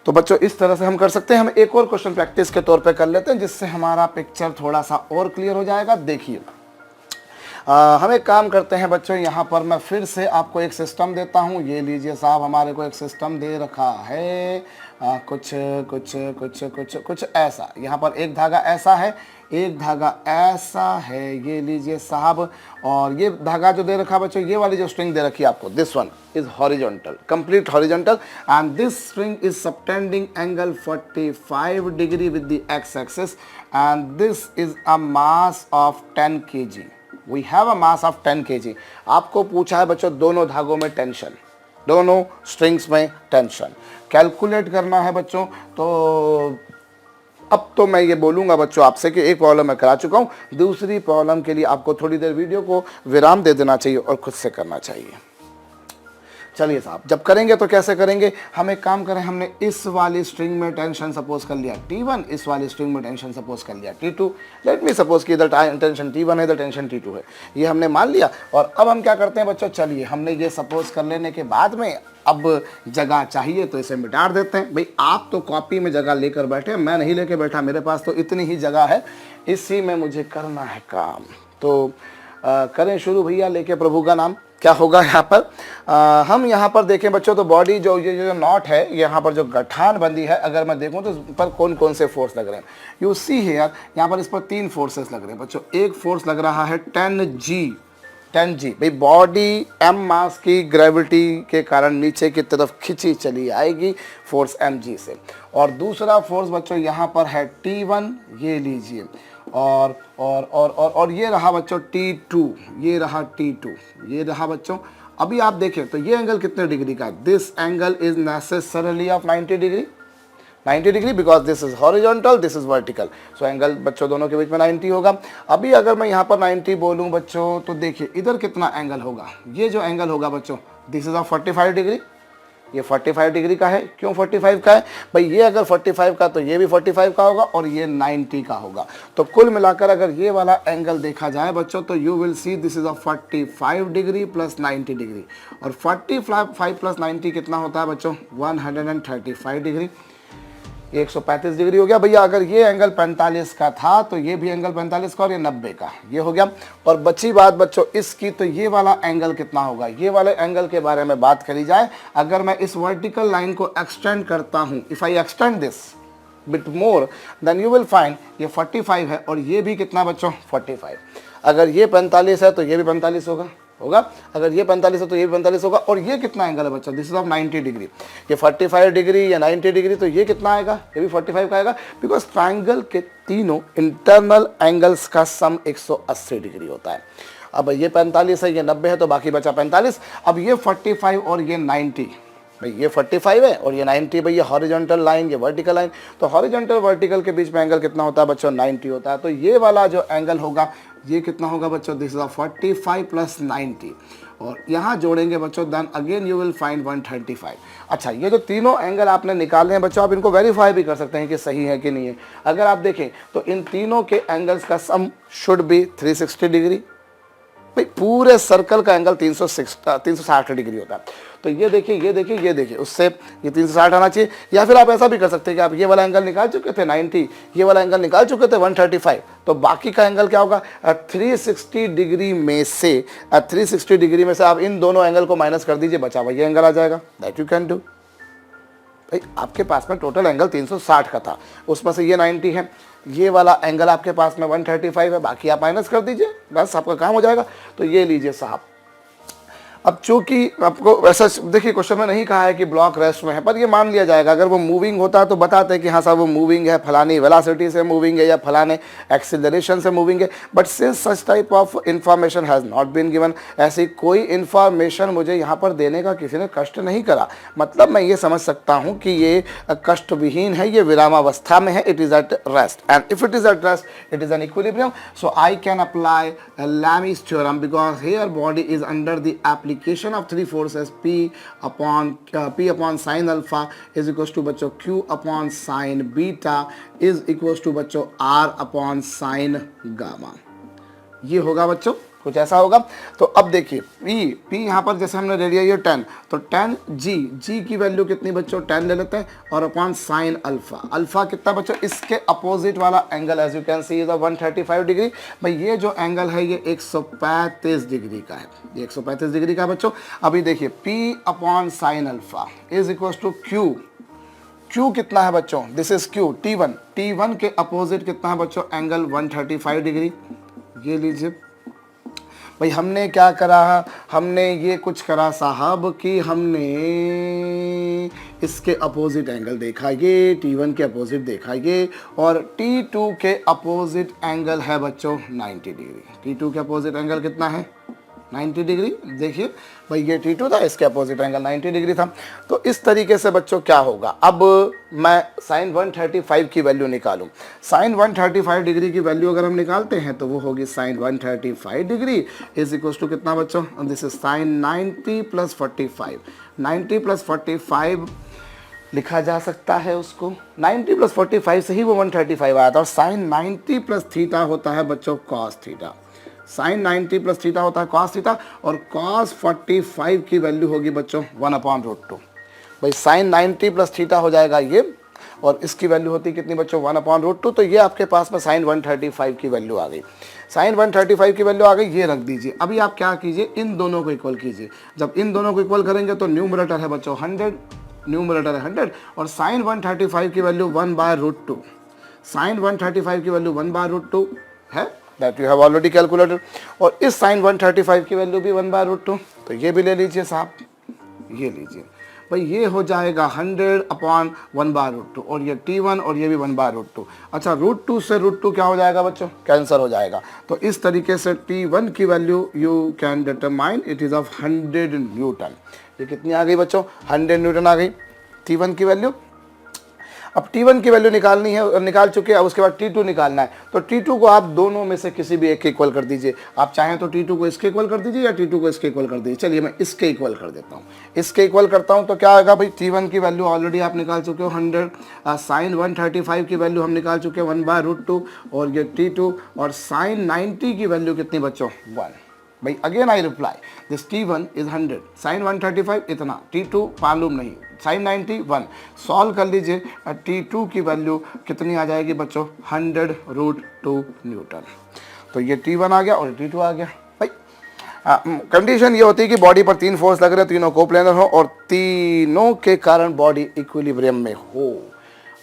तो बच्चों इस तरह से हम कर सकते हैं। हम एक और क्वेश्चन प्रैक्टिस के तौर पे कर लेते हैं जिससे हमारा पिक्चर थोड़ा सा और क्लियर हो जाएगा। देखिए हम एक काम करते हैं बच्चों, यहाँ पर मैं फिर से आपको एक सिस्टम देता हूँ। ये लीजिए साहब, हमारे को एक सिस्टम दे रखा है कुछ कुछ कुछ कुछ कुछ ऐसा। यहाँ पर एक धागा ऐसा है, एक धागा ऐसा है, ये लीजिए साहब। और ये धागा जो दे रखा है बच्चों, ये वाली जो स्ट्रिंग दे रखी है आपको, this one is horizontal, complete horizontal, and this string is subtending angle 45 degree with the X axis, and this is a mass of 10 kg। We have a mass of 10 kg। आपको पूछा है बच्चों दोनों धागों में टेंशन, दोनों strings में tension calculate करना है बच्चों। तो अब तो मैं ये बोलूँगा बच्चों आपसे कि एक प्रॉब्लम मैं करा चुका हूँ, दूसरी प्रॉब्लम के लिए आपको थोड़ी देर वीडियो को विराम दे देना चाहिए और खुद से करना चाहिए। चलिए साहब, जब करेंगे तो कैसे करेंगे, हम एक काम करें, हमने इस वाली स्ट्रिंग में टेंशन सपोज कर लिया T1, इस वाली स्ट्रिंग में टेंशन सपोज कर लिया T2। लेट मी सपोज कि इधर टेंशन T1 है, इधर टेंशन T2 है, ये हमने मान लिया। और अब हम क्या करते हैं बच्चों, चलिए हमने ये सपोज कर लेने के बाद में अब जगह चाहिए तो इसे मिटा देते हैं। भाई आप तो कॉपी में जगह लेकर बैठे, मैं नहीं लेके बैठा, मेरे पास तो इतनी ही जगह है, इसी में मुझे करना है काम। तो करें शुरू भैया, लेके प्रभु का नाम। क्या होगा यहाँ पर, हम यहाँ पर देखें बच्चों तो बॉडी जो ये जो नॉट है, यहाँ पर जो गठान बंदी है, अगर मैं देखूँ तो इस पर कौन कौन से फोर्स लग रहे हैं। यू सी हियर, यहाँ पर इस पर 3 फोर्सेस लग रहे हैं बच्चों। एक फोर्स लग रहा है 10G। भाई बॉडी m मास की ग्रेविटी के कारण नीचे की तरफ खिंची चली आएगी फोर्स mg से। और दूसरा फोर्स बच्चों यहाँ पर है T1, ये लीजिए, और ये रहा बच्चों T2, ये रहा T2, ये रहा बच्चों। अभी आप देखें तो ये एंगल कितने डिग्री का है, this angle is necessarily of 90 degree, 90 degree, because this is horizontal, this is vertical. So angle बच्चों दोनों के बीच में 90 होगा। अभी अगर मैं यहाँ पर 90 बोलूँ बच्चों तो देखिए इधर कितना एंगल होगा, ये जो एंगल होगा बच्चों दिस इज ऑफ 45 डिग्री, ये 45 डिग्री का है। क्यों 45 का है भाई, ये अगर 45 का तो ये भी 45 का होगा और ये 90 का होगा। तो कुल मिलाकर अगर ये वाला एंगल देखा जाए बच्चों तो you will see this is a 45 degree plus 90 degree, और 45 प्लस 90 कितना होता है बच्चों, 135 डिग्री, 135 डिग्री हो गया भैया। अगर ये एंगल 45 का था तो ये भी एंगल 45 का और ये 90 का, ये हो गया। और बची बात बच्चों इसकी, तो ये वाला एंगल कितना होगा, ये वाले एंगल के बारे में बात करी जाए, अगर मैं इस वर्टिकल लाइन को एक्सटेंड करता हूँ, if I extend this bit more than you will find ये 45 है और ये भी कितना बच्चों 45। अगर ये 45 है तो ये भी 45 होगा, अगर ये 45 है तो ये भी 45 होगा। और ये कितना एंगल है बच्चों, दिस इज ऑफ 90 डिग्री, ये 45 डिग्री या 90 डिग्री, तो ये कितना आएगा, ये भी 45 का आएगा, बिकॉज ट्राइंगल के तीनों इंटरनल एंगल्स का सम 180 डिग्री होता है। अब ये 45 है, ये 90 है, तो बाकी बचा 45। अब ये 45 और ये 90, भाई ये 45 है और ये 90, भाई ये हॉरिजॉन्टल लाइन, ये वर्टिकल लाइन, तो हॉरिजॉन्टल वर्टिकल के बीच में एंगल कितना होता है बच्चों 90 होता है। तो ये वाला जो एंगल होगा ये कितना होगा बच्चों, दिस इज 45 प्लस 90, और यहाँ जोड़ेंगे बच्चों then again you will find 135। अच्छा, ये जो तीनों एंगल आपने निकाले हैं बच्चों, आप इनको वेरीफाई भी कर सकते हैं कि सही है कि नहीं है। अगर आप देखें तो इन तीनों के एंगल्स का सम शुड बी 360 डिग्री, भाई पूरे सर्कल का एंगल 360 डिग्री होता है। तो ये देखिए उससे ये 360 आना चाहिए। या फिर आप ऐसा भी कर सकते हैं कि आप ये वाला एंगल निकाल चुके थे 90, ये वाला एंगल निकाल चुके थे 135, तो बाकी का एंगल क्या होगा 360 डिग्री में से 360 डिग्री में से आप इन दोनों एंगल को माइनस कर दीजिए, बचा हुआ ये एंगल आ जाएगा। That you can do. भाई आपके पास में टोटल एंगल 360 का था, उसमें से ये 90 है, ये वाला एंगल आपके पास में 135 है, बाकी आप माइनस कर दीजिए, बस आपका काम हो जाएगा। तो ये लीजिए साहब। अब चूंकि आपको वैसा देखिए क्वेश्चन में नहीं कहा है कि ब्लॉक रेस्ट में है, पर ये मान लिया जाएगा। अगर वो मूविंग होता है तो बताते हैं कि हाँ साहब वो मूविंग है, फलानी वेलोसिटी से मूविंग है या फलाने एक्सीलरेशन से मूविंग है। But since such type of information has not been given, ऐसी कोई इंफॉर्मेशन मुझे यहाँ पर देने का किसी ने कष्ट नहीं करा, मतलब मैं ये समझ सकता हूँ कि ये कष्ट विहीन है, ये विरामावस्था में है, it is at rest, and if it is eight rest it is an equilibrium. So I can apply Lami's theorem because here body is under the application of three forces P upon sin alpha is equals to बच्चों Q upon sin beta is equals to बच्चों R upon sin gamma। ये होगा बच्चों, कुछ ऐसा होगा। तो अब देखिए P यहाँ पर जैसे हमने ले लिया ये 10, तो 10G की वैल्यू कितनी बच्चों 10 ले लेते हैं, और अपॉन साइन अल्फा कितना बच्चों, इसके अपोजिट वाला angle as you can see is 135 degree. भाई ये जो एंगल है ये 135 डिग्री का है, ये 135 डिग्री का है बच्चों। अभी देखिए P upon sine alpha is equal to Q कितना है बच्चों, दिस इज Q T1 के अपोजिट कितना है बच्चों एंगल 135 डिग्री। ये लीजिए भाई हमने क्या करा, हमने ये कुछ करा साहब कि हमने इसके अपोजिट एंगल देखा, ये T1 के अपोजिट देखा ये, और T2 के अपोजिट एंगल है बच्चों 90 डिग्री। T2 के अपोजिट एंगल कितना है 90 डिग्री। देखिए भाई ये T2 था, इसके अपोजिट एंगल 90 डिग्री था। तो इस तरीके से बच्चों क्या होगा, अब मैं साइन 135 की वैल्यू निकालूं। साइन 135 डिग्री की वैल्यू अगर हम निकालते हैं तो वो होगी sine 135 degree is equal to कितना बच्चों, this is sine 90 plus 45। 90 plus 45 लिखा जा सकता है उसको, 90 प्लस 45 से ही वो 135 आया था। और साइन 90 प्लस थीटा होता है बच्चों cos theta. Sine 90 plus theta होता है कॉस थीटा, और कॉस 45 की वैल्यू होगी बच्चों 1/√2। भाई साइन 90 प्लस थीटा हो जाएगा ये, और इसकी वैल्यू होती है कितनी बच्चों 1/√2। तो ये आपके पास में साइन 135 की वैल्यू आ गई। साइन 135 की वैल्यू आ गई, ये रख दीजिए। अभी आप क्या कीजिए, इन दोनों को इक्वल कीजिए। जब इन दोनों को इक्वल करेंगे तो न्यूमरेटर है बच्चों 100, न्यूमरेटर है 100, और साइन 135 की वैल्यू 1/√2। साइन 135 की वैल्यू 1/√2 है, that you have already calculated. और इस साइन 135 की वैल्यू भी 1/√2, तो ये भी ले लीजिए साहब, ये लीजिए भाई, ये हो जाएगा 100/1/√2, और ये T1 और ये भी 1/√2। अच्छा, √2 से √2 क्या हो जाएगा बच्चों, कैंसर हो जाएगा। तो इस तरीके से T1 की value you can determine, it is of 100 Newton. ये कितनी आ गई बच्चों, 100 न्यूटन आ गई T1 की वैल्यू। अब T1 की वैल्यू निकालनी है, निकाल चुके हैं। अब उसके बाद T2 निकालना है। तो T2 को आप दोनों में से किसी भी एक के इक्वल कर दीजिए। आप चाहें तो T2 को इसके इक्वल कर दीजिए या T2 को इसके इक्वल कर दीजिए। चलिए मैं इसके इक्वल कर देता हूँ। इसके इक्वल करता हूँ तो क्या आएगा भाई, T1 की वैल्यू ऑलरेडी आप निकाल चुके हो 100, साइन 135 की वैल्यू हम निकाल चुके हैं 1/√2, और ये T2, और साइन 90 की वैल्यू कितनी बच्चों 1। भाई again I reply, this T1 is 100, sine 135 इतना, T2 मालूम नहीं, साइन 90 1। सॉल्व कर लीजिए, T2 की वैल्यू कितनी आ जाएगी बच्चों 100√2 न्यूटन। तो ये T1 आ गया और T2 आ गया। भाई कंडीशन ये होती है कि बॉडी पर 3 फोर्स लग रहे हैं, तीनों कोप्लेनर हो और तीनों के कारण बॉडी इक्विलिब्रियम में हो।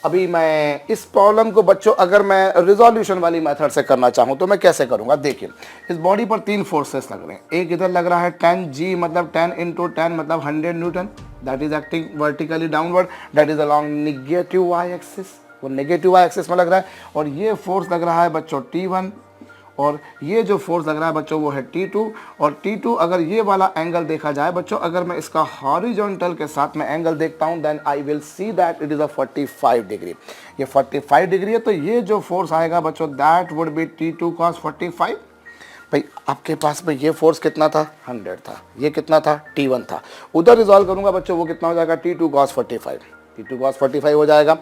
अभी मैं इस प्रॉब्लम को बच्चों अगर मैं रिजोल्यूशन वाली मेथड से करना चाहूँ तो मैं कैसे करूँगा। देखिए इस बॉडी पर 3 फोर्सेस लग रहे हैं। एक इधर लग रहा है 10G, मतलब 10 × 10 मतलब 100 newton, that is acting vertically downward, that is along negative Y axis, वो नेगेटिव वाई एक्सिस में लग रहा है। और ये फोर्स लग रहा है बच्चों T1, और ये जो फोर्स लग रहा है बच्चों वो है T2। और T2 अगर ये वाला एंगल देखा जाए बच्चों, अगर मैं इसका हॉरिजॉन्टल के साथ में एंगल देखता हूं, then I will see that it is a 45 degree. ये 45 डिग्री है। तो ये जो फोर्स आएगा बच्चों that would B T2 cos 45। भाई आपके पास में ये फोर्स कितना था 100 था, ये कितना था T1 था। उधर रिजॉल्व करूंगा बच्चों, वो कितना हो जाएगा T2 cos 45, T2 cos 45 हो जाएगा।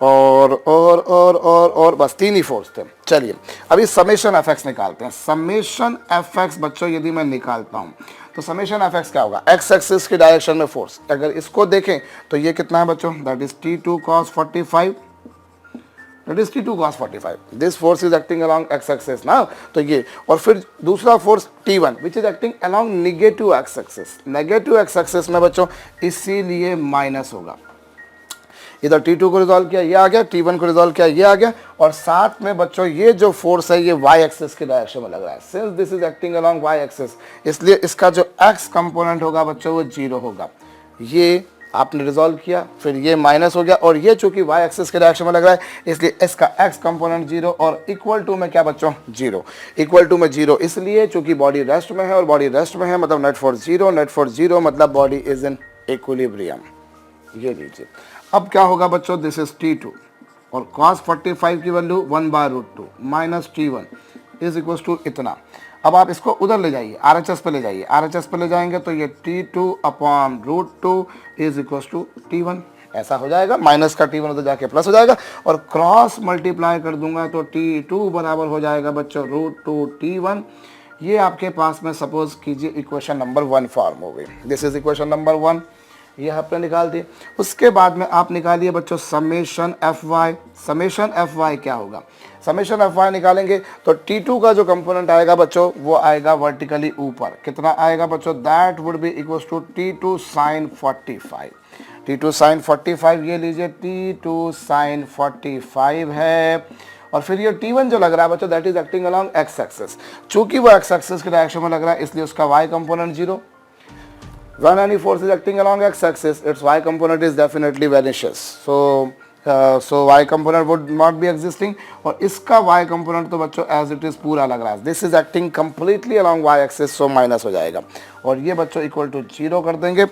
और बस 3 ही फोर्स थे। चलिए अभी समेशन एफ निकालते हैं। समेशन एफ बच्चों यदि मैं निकालता हूं तो समेशन एफ क्या होगा, एक्स एक्सिस की डायरेक्शन में फोर्स। अगर इसको देखें तो ये कितना है बच्चों, that is T2 cos 45, that is T2 cos 45। This force is acting along x axis ना, तो ये। और फिर दूसरा force T1 which is acting along negative x axis. Negative x axis में बच्चों इसीलिए माइनस होगा। इधर T2 को रिजॉल्व किया, ये आ गया, T1 को रिजॉल्व किया, ये आ गया। और साथ में बच्चों ये जो फोर्स है ये y एक्सिस की डायरेक्शन में लग रहा है। Since this is acting along y axis, इसलिए इसका जो x कंपोनेंट होगा बच्चों वो 0 होगा। ये आपने रिजॉल्व किया, फिर ये माइनस हो गया, और ये चूंकि y एक्सिस के डायरेक्शन में लग रहा है इसलिए इसका x कंपोनेंट 0, और इक्वल टू में क्या बच्चों 0, इक्वल टू में 0 इसलिए चूंकि बॉडी रेस्ट में है, और बॉडी रेस्ट में है मतलब नेट फोर्स 0, नेट फोर्स 0 मतलब बॉडी इज इन इक्विलिब्रियम। ये लीजिए। अब क्या होगा बच्चों, दिस इज T2, और cos 45 की value 1/√2 minus T1 is equal to इतना। अब आप इसको उधर ले जाइए, RHS पे ले जाइए। RHS पे ले जाएंगे तो ये T2/√2 is equal to T1, ऐसा हो जाएगा। माइनस का T1 उधर जाके प्लस हो जाएगा, और क्रॉस मल्टीप्लाई कर दूंगा तो T2 बराबर हो जाएगा बच्चों √2 T1। ये आपके पास में सपोज कीजिए इक्वेशन नंबर 1 फॉर्म हो गई। दिस इज इक्वेशन नंबर 1, ये आपने निकाल दिए। उसके बाद में आप निकालिए बच्चों summation F Y. Summation F Y क्या होगा, समेशन एफ वाई निकालेंगे तो T2 का जो कंपोनेंट आएगा बच्चों वो आएगा वर्टिकली ऊपर। कितना आएगा बच्चों, that would be equal to T2 sin 45। T2 sin 45 ये लीजिए, T2 sin 45 है। और फिर ये T1 जो लग रहा है बच्चों that is acting along x axis. चूंकि वो एक्स एक्सिस के डायरेक्शन में लग रहा है इसलिए उसका y component 0। When any force is acting along x-axis, its y component is definitely vanishes. So so Y component would not be existing, और इसका वाई कंपोनेंट तो बच्चों एज इट इज पूरा लग रहा है, this is acting completely along Y axis, so minus हो जाएगा, और ये बच्चों इक्वल टू 0 कर देंगे,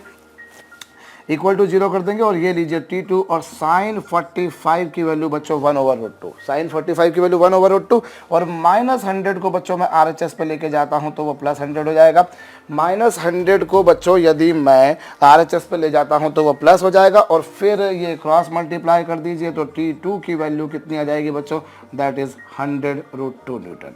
इक्वल टू 0 कर देंगे, और ये लीजिए T2 और साइन 45 की वैल्यू बच्चों 1/√2, साइन 45 की वैल्यू 1/√2, और -100 को बच्चों मैं RHS पे लेके जाता हूं तो वो +100 हो जाएगा, -100 को बच्चों यदि मैं RHS पे ले जाता हूं तो वो प्लस हो जाएगा, और फिर ये क्रॉस मल्टीप्लाई कर दीजिए तो T2 की वैल्यू कितनी आ जाएगी बच्चों, दैट इज 100√2 न्यूटन।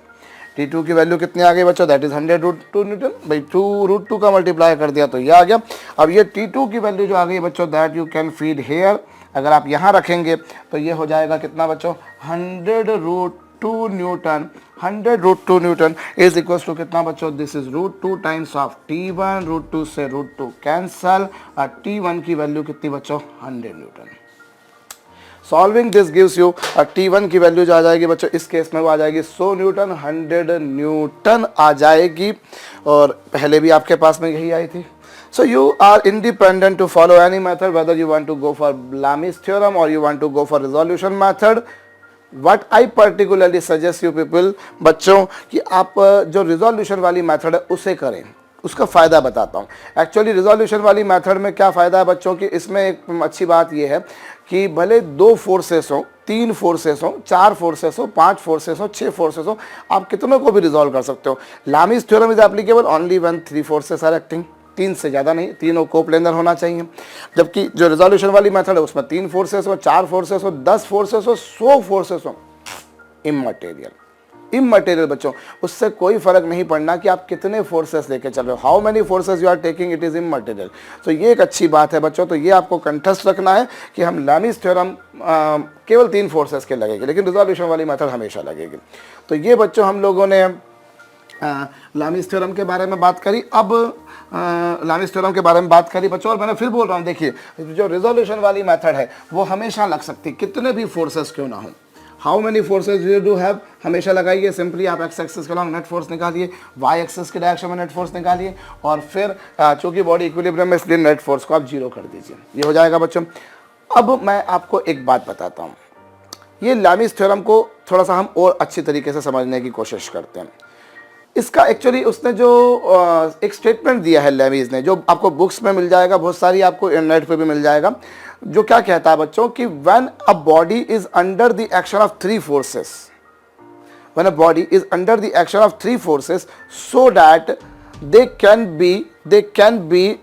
T2 की वैल्यू कितनी आ गई बच्चों, दैट इज 100√2 न्यूटन, भाई 2√2 का मल्टीप्लाई कर दिया तो ये आ गया। अब ये T2 की वैल्यू जो आ गई बच्चों, that you can feed here, अगर आप यहाँ रखेंगे तो ये हो जाएगा कितना बच्चों, 100√2 newton, 100√2 newton is equal to कितना बच्चों, this is √2 times of T1, √2 से √2 कैंसल, और T1 की वैल्यू कितनी बच्चों, 100 Newton. Solving this gives you T1 की वैल्यू जो आ जाएगी बच्चों, इस केस में वो आ जाएगी 100 न्यूटन, 100 न्यूटन आ जाएगी, और पहले भी आपके पास में यही आई थी। So you are independent to follow any method, whether you want to go for Lami's theorem और you want to go for resolution method. What I particularly suggest you people बच्चों कि आप जो रिजोल्यूशन वाली मेथड है उसे करें, उसका फ़ायदा बताता हूँ। एक्चुअली रिजोल्यूशन वाली मेथड में क्या फ़ायदा है बच्चों की, इसमें एक अच्छी बात यह है कि भले 2 फोर्सेस हो, 3 फोर्सेस हो, 4 फोर्सेस हो, 5 फोर्सेस हो, 6 फोर्सेस हो, आप कितनों को भी रिजॉल्व कर सकते हो। Lami's theorem is applicable only when 3 forces are acting, 3 से ज़्यादा नहीं, तीनों कोप्लेनर होना चाहिए। जबकि जो रिजोल्यूशन वाली मेथड है उसमें 3 फोर्सेस हो, 4 फोर्सेस हो, 10 फोर्सेस हो, 100 फोर्सेस हो, इमटेरियल, इमटेरियल बच्चों, उससे कोई फर्क नहीं पड़ना कि आप कितने फोर्सेस लेके चल रहे हो, how many forces you are taking, it is immaterial. तो ये एक अच्छी बात है बच्चों, तो ये आपको कंठस्थ रखना है कि हम लामीज थ्योरम केवल 3 फोर्सेस के लगेगी, लेकिन रिजोल्यूशन वाली मेथड हमेशा लगेगी। तो ये बच्चों हम लोगों ने लामीज थ्योरम के बारे में बात करी। अब लामीज थ्योरम के बारे में बात करी बच्चों, और मैंने फिर बोल रहा हूँ, देखिए जो रिजोल्यूशन वाली मेथड है वो हमेशा लग सकती, कितने भी फोर्सेस क्यों ना हो। How many forces you do have, हमेशा लगाइए, सिंपली आप एक्स एक्सिस के अलॉन्ग नेट फोर्स निकालिए, वाई एक्सिस के डायरेक्शन में नेट फोर्स निकालिए, और फिर चूंकि बॉडी इक्विलिब्रियम में इसलिए नेट फोर्स को आप 0 कर दीजिए, ये हो जाएगा बच्चों। अब मैं आपको एक बात बताता हूँ, ये लामीज थ्योरम को थोड़ा सा हम और अच्छी तरीके से समझने की कोशिश करते हैं। इसका एक्चुअली उसने जो एक स्टेटमेंट दिया है लामीज ने, जो आपको बुक्स में मिल जाएगा, बहुत सारी आपको इंटरनेट पे भी मिल जाएगा, जो क्या कहता है बच्चों कि when a body is under the action of 3 forces, when a body is under the action of 3 forces, so that they can be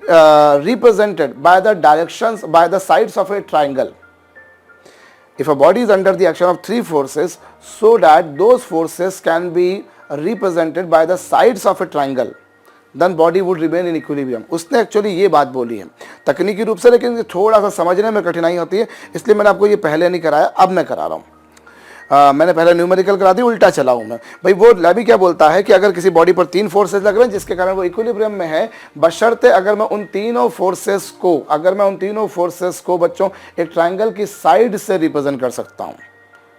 represented by the directions, by the sides of a triangle. If a body is under the action of 3 forces, so that those forces can be represented by the sides of a triangle, then body would remain in equilibrium. उसने actually ये बात बोली है तकनीकी रूप से, लेकिन थोड़ा सा समझने में कठिनाई होती है, इसलिए मैंने आपको ये पहले नहीं कराया, अब मैं करा रहा हूँ। मैंने पहले न्यूमेरिकल करा दी, उल्टा चला हूँ मैं। भाई वो लैबी क्या बोलता है कि अगर किसी बॉडी पर 3 फोर्सेस लग रहे हैं जिसके कारण वो इक्विलिब्रियम में है, बशर्ते अगर मैं उन तीनों फोर्सेस को बच्चों एक ट्रायंगल की साइड से रिप्रेजेंट कर सकता हूँ,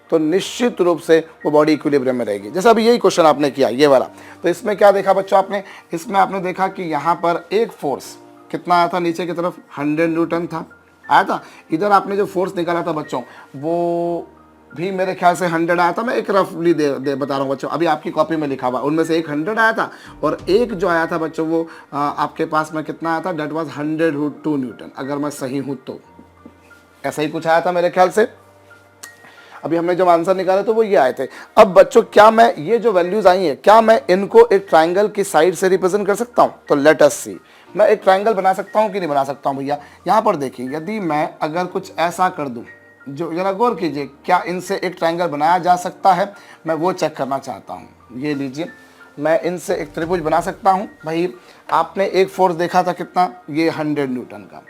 तो निश्चित रूप से वो बॉडी इक्विलिब्रियम में रहेगी। जैसा अभी यही क्वेश्चन आपने किया ये वाला, तो इसमें क्या देखा बच्चों आपने, इसमें आपने देखा कि यहाँ पर एक फोर्स कितना आया था, नीचे की तरफ 100 न्यूटन था आया था। इधर आपने जो फोर्स निकाला था बच्चों वो भी मेरे ख्याल से 100 आया था, मैं एक रफली बता रहा हूँ बच्चों, अभी आपकी कॉपी में लिखा हुआ, उनमें से एक 100 आया था, और एक जो आया था बच्चों वो आपके पास में कितना आया था, डेट वाज 100√2 न्यूटन, अगर मैं सही हूँ तो ऐसा ही कुछ आया था मेरे ख्याल से। अभी हमने जब आंसर निकाले तो वो ये आए थे। अब बच्चों क्या मैं ये जो वैल्यूज आई हैं, क्या मैं इनको एक ट्राइंगल की साइड से रिप्रेजेंट कर सकता हूँ? तो लेट अस सी, मैं एक ट्राइंगल बना सकता हूँ कि नहीं बना सकता हूँ भैया। यहाँ पर देखिए, यदि मैं अगर कुछ ऐसा कर दूँ, जो जरा गौर कीजिए, क्या इनसे एक ट्राइंगल बनाया जा सकता है, मैं वो चेक करना चाहता हूँ। ये लीजिए, मैं इनसे एक त्रिभुज बना सकता हूँ। भाई आपने एक फोर्स देखा था कितना, ये 100 न्यूटन का,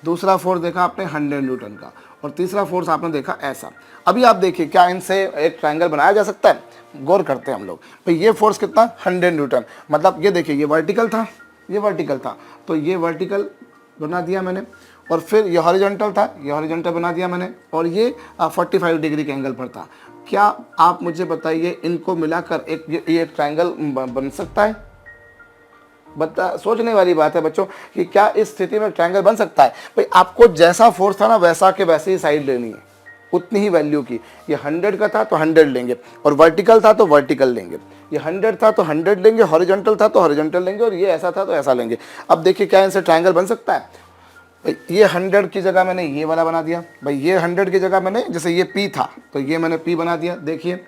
दूसरा फोर्स देखा आपने 100 न्यूटन का, और तीसरा फोर्स आपने देखा ऐसा। अभी आप देखिए क्या इनसे एक ट्रायंगल बनाया जा सकता है? गौर करते हैं हम लोग। भाई ये फोर्स कितना, 100 न्यूटन, मतलब ये देखिए, ये वर्टिकल था, ये वर्टिकल था, तो ये वर्टिकल बना दिया मैंने, और फिर ये हॉरिजॉन्टल था, ये हॉरिजॉन्टल बना दिया मैंने, और ये 45 डिग्री के एंगल पर था। क्या आप मुझे बताइए, इनको मिलाकर ये एक ट्रायंगल बन सकता है? सोचने वाली बात है बच्चों कि क्या इस स्थिति में ट्रायंगल बन सकता है। भाई आपको जैसा फोर्स था ना, वैसा के वैसे ही साइड लेनी है। उतनी ही वैल्यू की। ये 100 का था तो 100 लेंगे, और वर्टिकल था तो वर्टिकल लेंगे। ये 100 था तो 100 लेंगे, हॉरिजॉन्टल था तो हॉरिजॉन्टल लेंगे, और ये ऐसा था तो ऐसा लेंगे। अब देखिए क्या इनसे ट्रायंगल बन सकता है। भाई ये 100 की जगह मैंने ये वाला बना दिया। भाई ये 100 की जगह मैंने, जैसे ये P था तो ये मैंने P बना दिया। देखिए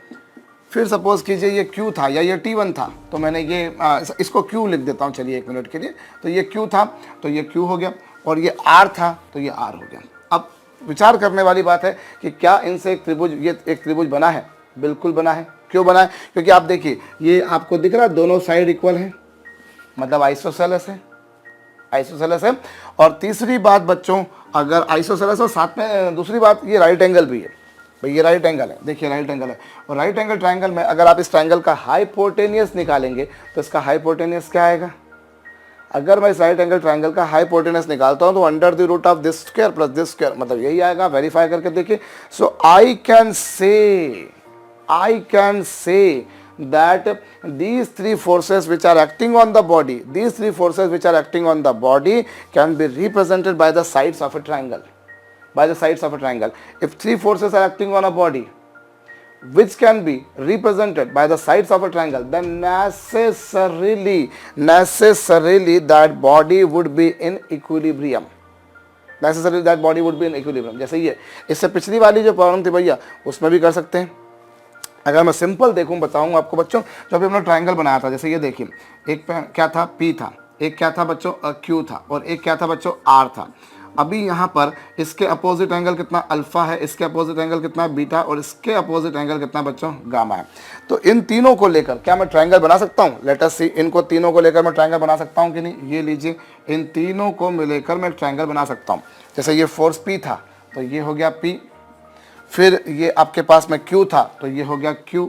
फिर सपोज कीजिए ये Q था या ये T1 था, तो मैंने ये इसको Q लिख देता हूँ, चलिए 1 मिनट के लिए। तो ये Q था तो ये Q हो गया, और ये R था तो ये R हो गया। अब विचार करने वाली बात है कि क्या इनसे एक त्रिभुज, ये एक त्रिभुज बना है? बिल्कुल बना है। क्यों बना है? क्योंकि आप देखिए ये आपको दिख रहा है दोनों साइड इक्वल है, मतलब आइसोसेलेस है, आइसोसेलेस है। और तीसरी बात बच्चों, अगर आइसोसेलेस और साथ में दूसरी बात, ये राइट एंगल भी है। भाई ये राइट एंगल है, देखिए राइट एंगल है, और राइट एंगल ट्रायंगल में अगर आप इस ट्रायंगल का हाइपोटेनियस निकालेंगे तो इसका हाइपोटेनियस क्या आएगा? अगर मैं इस राइट एंगल ट्रायंगल का हाइपोटेनस निकालता हूं तो under the root of this square plus this square, मतलब यही आएगा। वेरीफाई करके देखिए। So I can say that these three forces which are acting on the body, these three forces which are acting on the body can be represented by the sides of a triangle, by the sides of a triangle. If three forces are acting on a body which can be represented by the sides of a triangle, then necessarily that body would be in equilibrium. Necessarily that body would be in equilibrium. जैसे ये, इससे पिछली वाली जो problem थी भैया, उसमें भी कर सकते हैं। अगर मैं सिंपल देखूं, बताऊं आपको बच्चों, जो अभी हमने ट्रायंगल बनाया था, जैसे ये देखिए, एक पे क्या था? P था, एक क्या था बच्चों? Q था, और एक क्या था बच्चों? R था। अभी यहाँ पर इसके अपोजिट एंगल कितना? अल्फा है, इसके अपोजिट एंगल कितना? बीटा, और इसके अपोजिट एंगल कितना बच्चों? गामा है। तो इन तीनों को लेकर क्या मैं ट्रायंगल बना सकता हूँ? लेट अस सी, इनको तीनों को लेकर मैं ट्रायंगल बना सकता हूँ कि नहीं? ये लीजिए, इन तीनों को मिलेकर मैं ट्रायंगल बना सकता हूँ। जैसे ये फोर्स P था तो ये हो गया P, फिर ये आपके पास में Q था तो ये हो गया Q,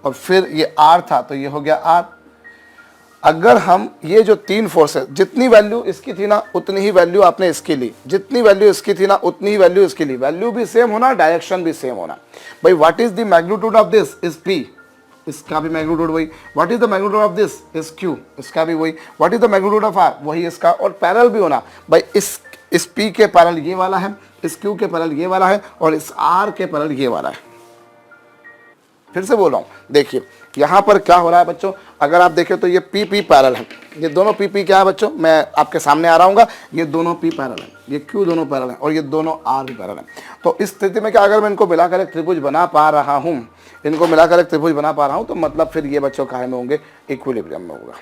और फिर ये R था तो ये हो गया R। अगर हम ये जो तीन फोर्सेस, जितनी वैल्यू इसकी थी ना उतनी ही वैल्यू आपने इसकी ली, जितनी वैल्यू इसकी थी ना उतनी ही वैल्यू इसकी ली, वैल्यू भी सेम होना, डायरेक्शन भी सेम होना। भाई what is the magnitude of this? Is P, इसका भी मैग्नीट्यूड वही। What is the magnitude of this? Is Q, इसका भी वही। What is the magnitude of R? वही इसका, और पैरेलल भी होना। भाई इस P के पैरेलल ये वाला है, इस Q के पैरेलल ये वाला है, और इस R के पैरेलल ये वाला है। फिर से बोल रहा हूँ, देखिए यहाँ पर क्या हो रहा है बच्चों, अगर आप देखें तो ये PP पैरेलल है, ये दोनों PP क्या है बच्चों? मैं आपके सामने आ रहा हूँ, ये दोनों P पैरेलल है, ये Q दोनों पैरेलल है, और ये दोनों R भी पैरेलल है। तो इस स्थिति में क्या, अगर मैं इनको मिलाकर एक त्रिभुज बना पा रहा हूँ, इनको मिलाकर एक त्रिभुज बना पा रहा हूँ, तो मतलब फिर ये बच्चों काहे में होंगे? इक्विलिब्रियम में होगा।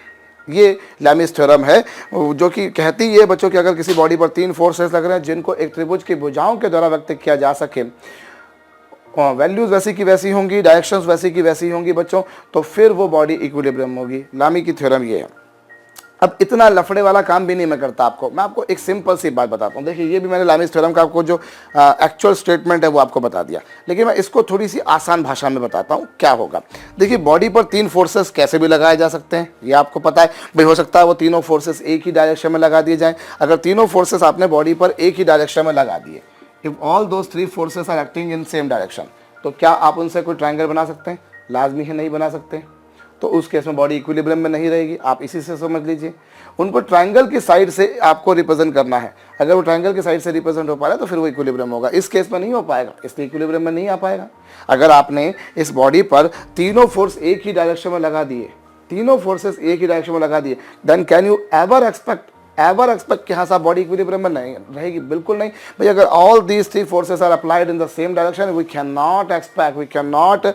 ये लैमिस थ्योरम है, जो कि कहती है बच्चों कि अगर किसी बॉडी पर तीन फोर्सेस लग रहे हैं जिनको एक त्रिभुज की भुजाओं के द्वारा व्यक्त किया जा सके, वैल्यूज वैसी की वैसी होंगी, डायरेक्शंस वैसी की वैसी होंगी बच्चों, तो फिर वो बॉडी इक्विलिब्रियम होगी। लामी की थ्योरम ये है। अब इतना लफड़े वाला काम भी नहीं मैं करता आपको, मैं आपको एक सिंपल सी बात बताता हूँ। देखिए ये भी मैंने लामिस थ्योरम का आपको जो एक्चुअल स्टेटमेंट है वो आपको बता दिया, लेकिन मैं इसको थोड़ी सी आसान भाषा में बताता हूँ क्या होगा। देखिए बॉडी पर तीन फोर्सेस कैसे भी लगाए जा सकते हैं, ये आपको पता है। भाई हो सकता है वो तीनों फोर्सेस एक ही डायरेक्शन में लगा दिए जाएँ। अगर तीनों फोर्सेस आपने बॉडी पर एक ही डायरेक्शन में लगा दिए, if all those three forces are acting in same direction, तो क्या आप उनसे कोई ट्रायंगल बना सकते हैं? लाजमी है नहीं बना सकते। तो उस केस में बॉडी इक्विलिब्रियम में नहीं रहेगी। आप इसी से समझ लीजिए, उनको ट्रायंगल की साइड से आपको रिप्रेजेंट करना है। अगर वो ट्रायंगल की साइड से रिप्रेजेंट हो पा रहा है तो फिर वो इक्विलिब्रियम होगा। इस केस में नहीं हो पाएगा, इसलिए इक्विलिब्रियम में नहीं आ पाएगा। अगर आपने इस बॉडी पर तीनों फोर्स एक ही डायरेक्शन में लगा दिए, तीनों फोर्सेस एक ही डायरेक्शन में लगा दिए, then can you ever expect कि हाँ साहब बॉडी इक्विलिब्रियम में नहीं रहेगी? बिल्कुल नहीं। भाई अगर all these three forces are applied in the same direction, we can not expect, we can not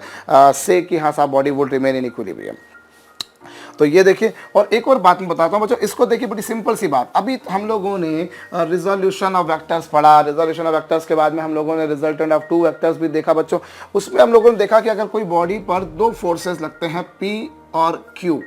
say कि हाँ साहब body would remain in equilibrium. तो ये देखिए, और एक और बात मैं बताता हूँ बच्चों, इसको देखिए, बड़ी सिंपल सी बात। अभी हम लोगों ने रिजोल्यूशन ऑफ वेक्टर्स पढ़ा, रिजोल्यूशन ऑफ वेक्टर्स के बाद में हम लोगों ने रिजल्टेंट ऑफ टू वेक्टर्स भी देखा बच्चों। उसमें हम लोगों ने देखा कि अगर कोई बॉडी पर दो फोर्सेस लगते हैं P और Q,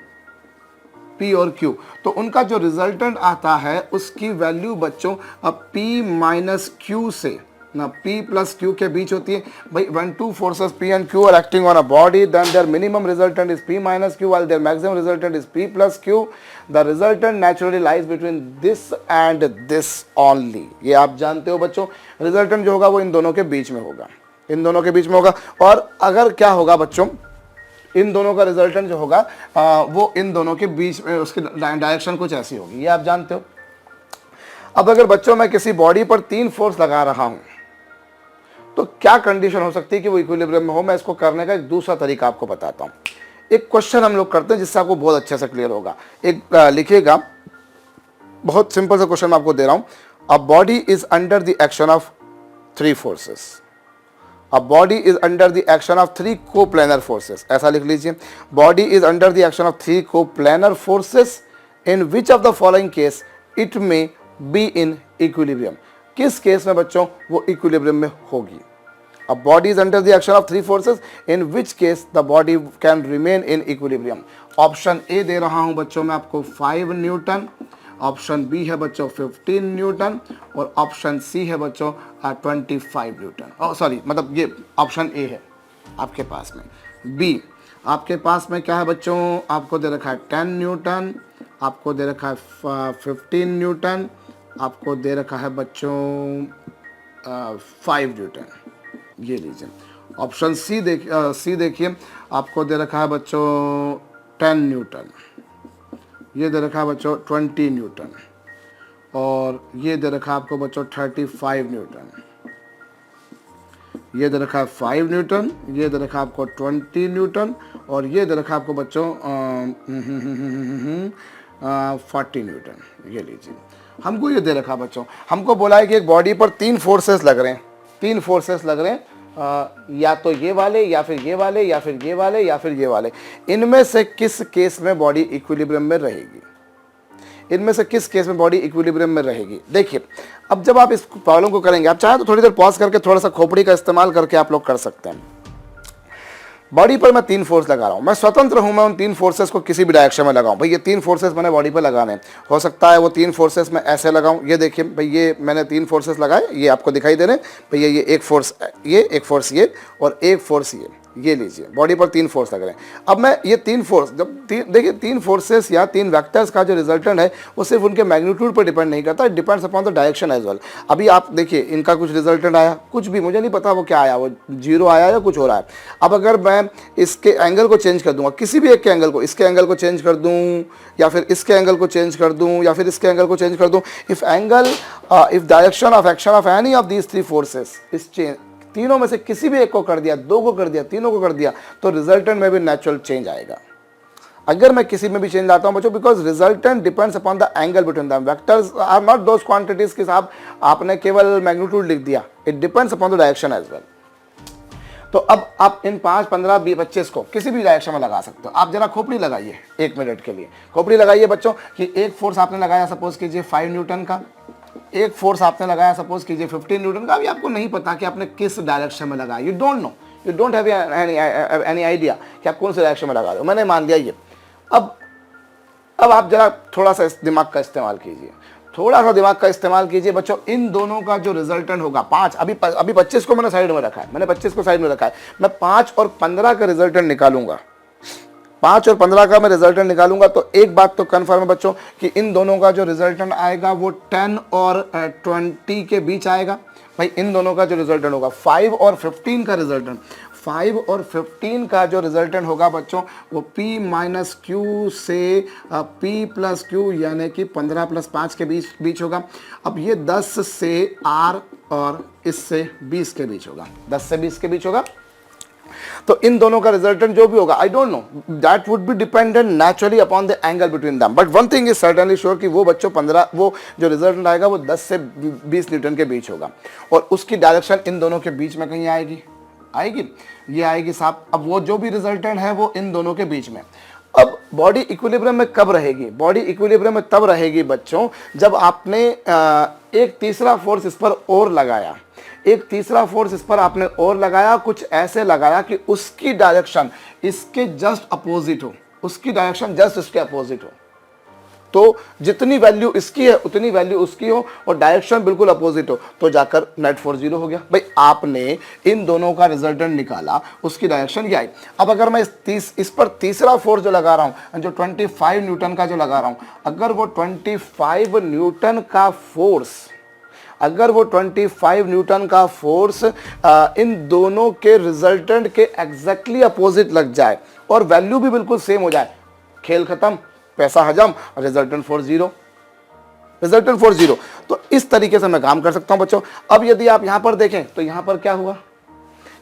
तो उनका जो रिजल्टेंट आता है उसकी वैल्यू बच्चों अब P माइनस Q से ना P प्लस Q के बीच होती है। भाई when two forces P and Q are acting on a body, then their minimum resultant is P minus Q while their maximum resultant is P plus Q. The resultant naturally lies between this and this only. ये आप जानते हो बच्चों, resultant जो होगा वो इन दोनों के बीच में होगा, इन दोनों के बीच में होगा। और अगर क्या होगा बच्चों, इन दोनों का रिजल्टेंट जो होगा वो इन दोनों के बीच में, उसकी डायरेक्शन कुछ ऐसी होगी, ये आप जानते हो। अब अगर बच्चों मैं किसी बॉडी पर तीन फोर्स लगा रहा हूं, तो क्या कंडीशन हो सकती है कि वो इक्विलिब्रियम में हो? मैं इसको करने का एक दूसरा तरीका आपको बताता हूँ। एक क्वेश्चन हम लोग करते हैं जिससे आपको बहुत अच्छे से क्लियर होगा। एक लिखिएगा, बहुत सिंपल सा क्वेश्चन मैं आपको दे रहा हूँ। A body is under the action of three forces. A body is under the action of three coplanar forces. ऐसा लिख लीजिए, body is under the action of three coplanar forces. In which of the following case it may be in equilibrium? किस case में बच्चों वो equilibrium में होगी? A body is under the action of three forces. In which case the body can remain in equilibrium? Option A दे रहा हूं बच्चों मैं आपको 5 न्यूटन, ऑप्शन बी है बच्चों 15 न्यूटन और ऑप्शन सी है बच्चों 25 न्यूटन। सॉरी, मतलब ये ऑप्शन ए है आपके पास में। बी आपके पास में क्या है बच्चों? आपको दे रखा है 10 न्यूटन, आपको दे रखा है 15 न्यूटन, आपको दे रखा है बच्चों 5 न्यूटन। ये लीजिए ऑप्शन सी देखिए, आपको दे रखा है बच्चों 10 न्यूटन, ये दे रखा है बच्चों 20 न्यूटन और ये दे रखा है आपको बच्चों 35 न्यूटन, ये दे रखा है 5 न्यूटन, ये दे रखा है आपको 20 न्यूटन और ये दे रखा है आपको बच्चों 40 न्यूटन। ये लीजिए, हमको ये दे रखा है बच्चों, हमको बोला है कि एक बॉडी पर 3 फोर्सेस लग रहे हैं, 3 फोर्सेस लग रहे हैं, या तो ये वाले या फिर ये वाले या फिर ये वाले या फिर ये वाले। इनमें से किस केस में बॉडी इक्विलिब्रियम में रहेगी? इनमें से किस केस में बॉडी इक्विलिब्रियम में रहेगी? देखिए, अब जब आप इस प्रॉब्लम को करेंगे, आप चाहे तो थोड़ी देर पॉज करके थोड़ा सा खोपड़ी का इस्तेमाल करके आप लोग कर सकते हैं। बॉडी पर मैं 3 फोर्स लगा रहा हूँ, मैं स्वतंत्र हूँ, मैं उन 3 फोर्सेस को किसी भी डायरेक्शन में लगाऊं। भाई ये 3 फोर्सेस मैंने बॉडी पर लगाने हैं, हो सकता है वो 3 फोर्सेस मैं ऐसे लगाऊं। ये देखिए भाई, ये मैंने 3 फोर्सेस लगाए, ये आपको दिखाई दे रहे हैं भैया, ये एक फोर्स ये, एक फोर्स ये और एक फोर्स ये लीजिए, बॉडी पर 3 फोर्स लग रहे हैं। अब मैं ये 3 फोर्स, जब देखिए 3 फोर्सेस या 3 वेक्टर्स का जो रिजल्टेंट है वो सिर्फ उनके मैग्नीट्यूड पर डिपेंड नहीं करता, it depends upon the direction as well. अभी आप देखिए, इनका कुछ रिजल्टेंट आया, कुछ भी मुझे नहीं पता वो क्या आया, वो 0 आया या कुछ हो रहा है। अब अगर मैं इसके एंगल को चेंज कर दूंगा, किसी भी एक के एंगल को, इसके एंगल को चेंज कर दूं या फिर इसके एंगल को चेंज कर दूं या फिर इसके एंगल को चेंज कर दूं, if direction of action of any of these 3 forces is change, तीनों में से किसी भी एक को कर दिया, 2 को कर दिया, 3 को कर दिया, तो रिजल्टेंट में भी नेचुरल चेंज आएगा। अगर मैं किसी में भी चेंज लाता हूं बच्चों, because resultant depends upon the angle between them. Vectors are not those quantities के साथ आपने केवल मैग्नीट्यूड लिख दिया, it depends upon the direction as well. तो अब आप इन 5, 15, 20, 25 को किसी भी डायरेक्शन में लगा सकते हो। आप जरा खोपड़ी लगाइए 1 मिनट के लिए, खोपड़ी लगाइए बच्चों कि एक फोर्स आपने लगाया सपोज कीजिए 5 न्यूटन का, एक फोर्स आपने लगाया सपोज कीजिए 15 न्यूटन का। अभी आपको नहीं पता कि आपने किस डायरेक्शन में लगाया, you don't know, you don't have any idea कि आप कौन से डायरेक्शन में लगा रहे हो। मैंने मान लिया ये। अब आप जरा थोड़ा सा दिमाग का इस्तेमाल कीजिए, थोड़ा सा दिमाग का इस्तेमाल कीजिए बच्चों। इन दोनों का जो रिजल्टेंट होगा 5, अभी 25 को मैंने साइड में रखा है, मैंने 25 को साइड में रखा है, मैं 5 और 15 का रिजल्टेंट निकालूंगा, 5 और 15 का मैं रिजल्टेंट निकालूंगा। तो एक बात तो कन्फर्म है बच्चों कि इन दोनों का जो रिजल्टेंट आएगा वो 10 और 20 के बीच आएगा। भाई इन दोनों का जो रिजल्टेंट होगा 5 और 15 का रिजल्टेंट, 5 और 15 का जो रिजल्टेंट होगा बच्चों वो P माइनस क्यू से P प्लस क्यू यानी कि 15 प्लस 5 के बीच होगा। अब ये 10 से R और इससे 20 के बीच होगा, 10 से 20 के बीच होगा। तो इन दोनों का रिजल्टेंट जो भी होगा, I don't know, that would be dependent naturally upon the angle between them, but one thing is certainly sure कि वो बच्चों 15, वो जो रिजल्टेंट आएगा वो 10 से 20 न्यूटन के बीच होगा और उसकी डायरेक्शन इन दोनों के बीच में कहीं आएगी, ये आएगी साहब। अब वो जो भी रिजल्टेंट है वो इन दोनों के बीच में। अब बॉडी इक्विलिब्रियम में कब रहेगी? बॉडी इक्विलिब्रियम में तब रहेगी बच्चों जब आपने एक तीसरा फोर्स इस पर और लगाया, एक तीसरा फोर्स इस पर आपने और लगाया, कुछ ऐसे लगाया कि उसकी डायरेक्शन इसके जस्ट अपोजिट हो, उसकी डायरेक्शन जस्ट इसके अपोजिट हो। तो जितनी वैल्यू इसकी है उतनी वैल्यू उसकी हो और डायरेक्शन बिल्कुल अपोजिट हो, तो जाकर नेट फोर्स 0 हो गया। भाई आपने इन दोनों का रिजल्टेंट निकाला, उसकी डायरेक्शन ये आई। अब अगर मैं इस पर तीसरा फोर्स जो लगा रहा हूं, जो 25 न्यूटन का जो लगा रहा हूं, अगर वो 25 न्यूटन का फोर्स, अगर वो 25 न्यूटन का फोर्स इन दोनों के रिजल्टेंट के एग्जैक्टली अपोजिट लग जाए और वैल्यू भी बिल्कुल सेम हो जाए, खेल खत्म, पैसा हजम, रिजल्टेंट फोर्स 0, रिजल्टेंट फोर्स 0। तो इस तरीके से मैं काम कर सकता हूं बच्चों। अब यदि आप यहां पर देखें तो यहां पर क्या हुआ,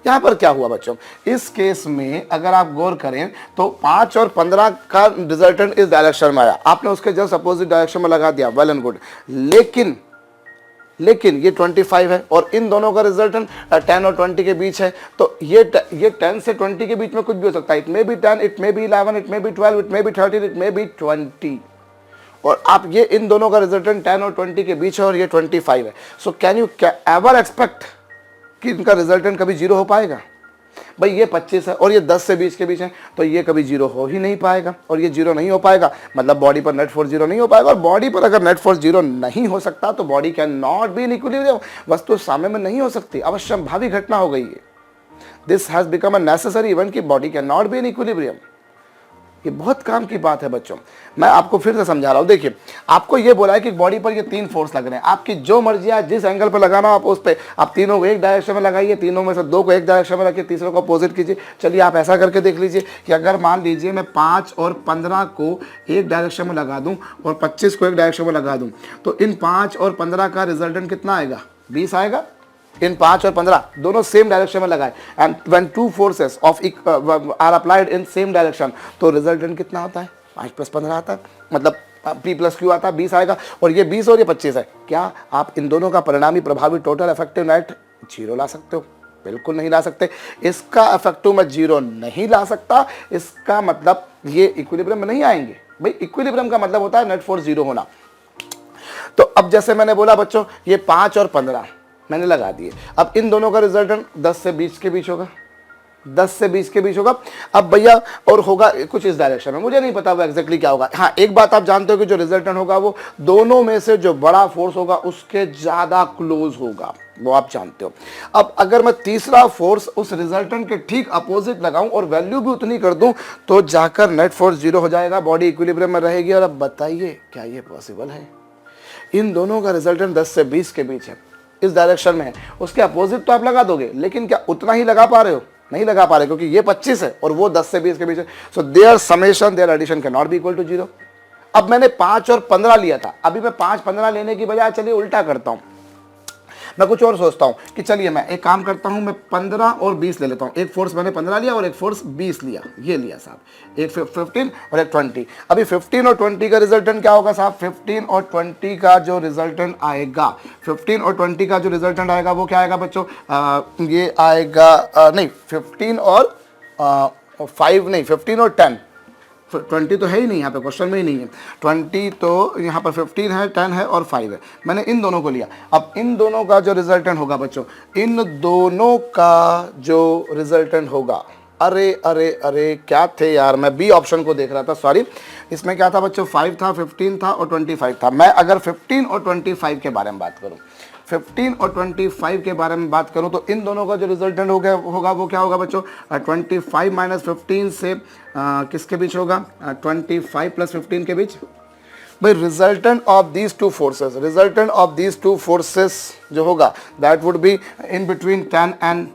यहाँ पर क्या हुआ बच्चों, इस केस में अगर आप गौर करें तो 5 और 15 का रिजल्टेंट इस डायरेक्शन में आया, आपने उसके जस्ट अपोजिट डायरेक्शन में लगा दिया, वेल एंड गुड। लेकिन ये 25 है और इन दोनों का रिजल्टेंट 10 और 20 के बीच है, तो ये 10 से 20 के बीच में कुछ भी हो सकता है। It may be 10, it may be 11, it may be 12, it may be 13, it may be 20। और आप ये इन दोनों का रिजल्टेंट 10 और 20 के बीच है और ये 25 है। So can you ever expect कि इनका रिजल्टेंट कभी जीरो हो पाएगा? भाई ये 25 है और ये 10 से 20 के बीच है, तो ये कभी जीरो हो ही नहीं पाएगा। और ये जीरो नहीं हो पाएगा मतलब बॉडी पर नेट फोर्स जीरो नहीं हो पाएगा। और बॉडी पर अगर नेट फोर्स जीरो नहीं हो सकता तो body can not be in equilibrium, वस्तु साम्य में नहीं हो सकती, अवश्यंभावी घटना हो गई है। This has become a necessary event कि body can not be in equilibrium. ये बहुत काम की बात है बच्चों। मैं आपको फिर से समझा रहा हूँ। देखिए, आपको ये बोला है कि बॉडी पर ये 3 फोर्स लग रहे हैं, आपकी जो मर्जी है जिस एंगल पर लगाना हो आप उस पे, आप तीनों को एक डायरेक्शन में लगाइए, तीनों में से 2 को एक डायरेक्शन में रखिए, तीसरे को अपोजिट कीजिए। चलिए आप ऐसा करके देख लीजिए कि अगर मान लीजिए मैं 5 और 15 को एक डायरेक्शन में लगा दूँ और 25 को एक डायरेक्शन में लगा दूँ, तो इन 5 और 15 का रिजल्टेंट कितना आएगा? 20 आएगा। इन 5 और 15 दोनों सेम डायरेक्शन में लगाए, and when 2 forces of are applied in same direction, तो रिजल्टेंट कितना आता है? 5 + 15 आता है, मतलब P + Q आता है, 20 आएगा। और ये 20 और ये 25 है। क्या आप इन दोनों का परिणामी प्रभावी टोटल इफेक्टिव नेट जीरो ला सकते हो? बिल्कुल नहीं ला सकते। इसका इफेक्टिव मैं जीरो नहीं ला सकता, इसका मतलब ये इक्विलिब्रियम में नहीं आएंगे। भाई इक्विलिब्रियम का मतलब होता है नेट फोर्स जीरो होना। तो अब जैसे मैंने बोला बच्चों, ये 5 और 15 मैंने लगा दिए। अब इन दोनों का रिजल्टेंट 10 से 20 के बीच होगा, 10 से 20 के बीच होगा। अब भैया और होगा कुछ इस डायरेक्शन में, मुझे नहीं पता वो एग्जैक्टली क्या होगा। हाँ, एक बात आप जानते हो कि जो रिजल्टेंट होगा वो दोनों में से जो बड़ा फोर्स होगा उसके ज़्यादा क्लोज होगा, वो आप जानते हो। अब अगर मैं तीसरा फोर्स उस रिजल्टेंट के ठीक अपोजिट लगाऊं और वैल्यू भी उतनी कर दूं, तो जाकर नेट फोर्स जीरो हो जाएगा, बॉडी इक्विलिब्रियम में रहेगी। और अब बताइए क्या ये पॉसिबल है? इन दोनों का रिजल्टेंट 10 से 20 के बीच है, इस डायरेक्शन में है, उसके अपोजिट तो आप लगा दोगे, लेकिन क्या उतना ही लगा पा रहे हो? नहीं लगा पा रहे, क्योंकि ये 25 है और वो 10 से 20 के बीच है। So there summation, there addition can not be equal to zero. अब मैंने 5 और 15 लिया था, अभी मैं 5 15 लेने की बजाय चलिए उल्टा करता हूं, मैं कुछ और सोचता हूं कि चलिए मैं एक काम करता हूं, मैं 15 और 20 ले लेता हूं। एक फोर्स मैंने 15 लिया और एक फोर्स 20 लिया, ये लिया साहब, एक 15 और एक 20। अभी 15 और 20 का रिजल्टेंट क्या होगा साहब? 15 और 20 का जो रिजल्टेंट आएगा, 15 और 20 का जो रिजल्टेंट आएगा वो क्या आएगा बच्चों? ये आएगा नहीं 15 और 5 नहीं, 15 और 10। 20 तो है ही नहीं, यहाँ पे क्वेश्चन में ही नहीं है। 20 तो यहाँ पर 15 है, 10 है और 5 है, मैंने इन दोनों को लिया। अब इन दोनों का जो रिजल्टेंट होगा बच्चों, इन दोनों का जो रिजल्टेंट होगा, अरे अरे अरे क्या थे यार, मैं बी ऑप्शन को देख रहा था, सॉरी। इसमें क्या था बच्चों? 5 था, 15 था और 25 था। मैं अगर 15 और 25 के बारे में बात करूँ, 15 और 25 के बारे में बात करूं, तो इन दोनों का जो रिजल्टेंट होगा वो क्या होगा बच्चों? 25 माइनस 15 से किसके बीच होगा? 25 + 15 के बीच। भाई resultant of these two forces, resultant of these two forces जो होगा that would be in between 10 and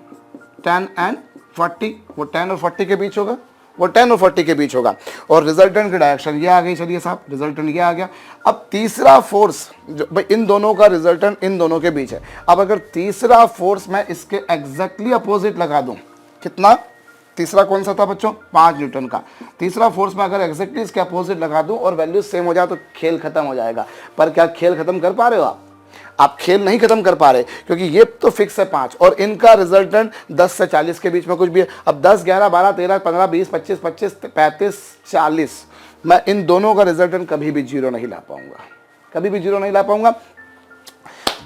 40। वो 10 और 40 के बीच होगा, वो 10 और 40 के बीच होगा। और रिजल्टेंट की डायरेक्शन ये आ गई, चलिए साहब रिजल्टेंट ये आ गया। अब तीसरा फोर्स जो भाई इन दोनों का रिजल्टेंट इन दोनों के बीच है, अब अगर तीसरा फोर्स मैं इसके एग्जैक्टली अपोजिट लगा दूं, कितना? तीसरा कौन सा था बच्चों? 5 न्यूटन का। तीसरा फोर्स मैं अगर एग्जैक्टली इसके अपोजिट लगा दूं और वैल्यू सेम हो जाए तो खेल खत्म हो जाएगा। पर क्या खेल खत्म कर पा रहे हो आप खेल नहीं खत्म कर पा रहे, क्योंकि ये तो फिक्स है 5 और इनका रिजल्टेंट 10 से 40 के बीच में कुछ भी है। अब 10 11 12 13 15 20 25 25 35 40, मैं इन दोनों का रिजल्टेंट कभी भी जीरो नहीं ला पाऊंगा, कभी भी जीरो नहीं ला पाऊंगा।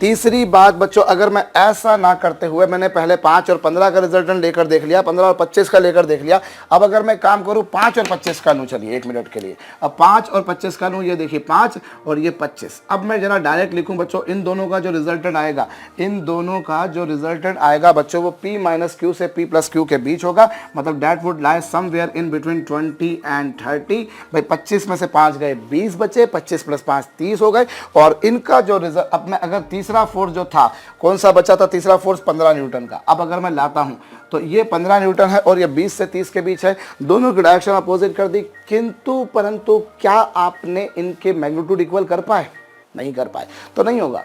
तीसरी बात बच्चों, अगर मैं ऐसा ना करते हुए मैंने पहले 5 और 15 का रिजल्टेंट लेकर देख लिया, 15 और 25 का लेकर देख लिया, अब अगर मैं काम करूं 5 और 25 का लूं, चलिए 1 मिनट के लिए, अब 5 और 25 का लूं, ये देखिए 5 और ये 25। अब मैं जरा डायरेक्ट लिखूं बच्चों, इन दोनों का जो रिजल्टेंट आएगा, इन दोनों का जो रिजल्टेंट आएगा बच्चों वो P - Q से P + Q के बीच होगा, मतलब that would lie somewhere in between 20 and 30। भाई 25 में से 5 गए, 20 बचे, 25 + 5 30 हो गए। और इनका जो रिजल्ट, अब मैं अगर तीसरा फोर्स जो था कौन सा बचा था? तीसरा फोर्स 15 न्यूटन का। अब अगर मैं लाता हूं तो ये 15 न्यूटन है और ये 20 से 30 के बीच है, दोनों की डायरेक्शन अपोजिट कर दी, किंतु परंतु क्या आपने इनके मैग्नीट्यूड इक्वल कर पाए? नहीं कर पाए, तो नहीं होगा।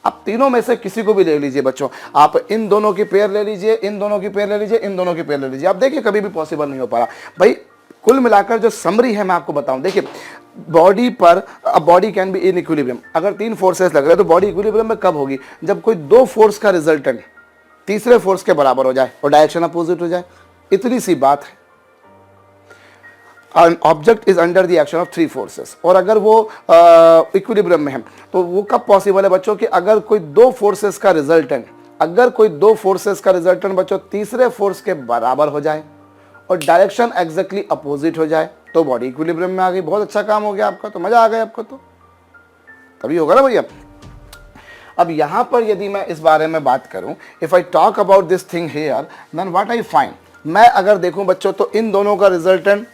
आप तीनों में से किसी को भी ले लीजिए बच्चों, आप इन दोनों की पेयर ले लीजिए, इन दोनों की पेयर ले लीजिए, इन दोनों की पेयर ले लीजिए, आप देखिए कभी भी पॉसिबल नहीं हो पा रहा भाई। कुल मिलाकर जो समरी है मैं आपको बताऊं, देखिए बॉडी पर, अब body can be in equilibrium, अगर तीन फोर्सेस लग रहे हैं तो बॉडी इक्विलिब्रियम में कब होगी, जब कोई दो फोर्स का रिजल्टेंट तीसरे फोर्स के बराबर हो जाए और डायरेक्शन अपोजिट हो जाए, इतनी सी बात है। An object is under the action of three forces, और अगर वो इक्विलिब्रियम में है तो वो कब पॉसिबल है बच्चों कि अगर कोई दो फोर्सेस का रिजल्टेंट, अगर कोई दो फोर्सेस का रिजल्टेंट बच्चों तीसरे फोर्स के बराबर हो जाए और डायरेक्शन एग्जैक्टली अपोजिट हो जाए, तो बॉडी इक्विलिब्रियम में आ गई। बहुत अच्छा काम हो गया आपका, तो मजा आ गया आपको, तो तभी होगा ना भैया। अब यहां पर यदि मैं इस बारे में बात करूं, if I talk about this thing here, then what I find, मैं अगर देखूं बच्चों तो इन दोनों का रिजल्टेंट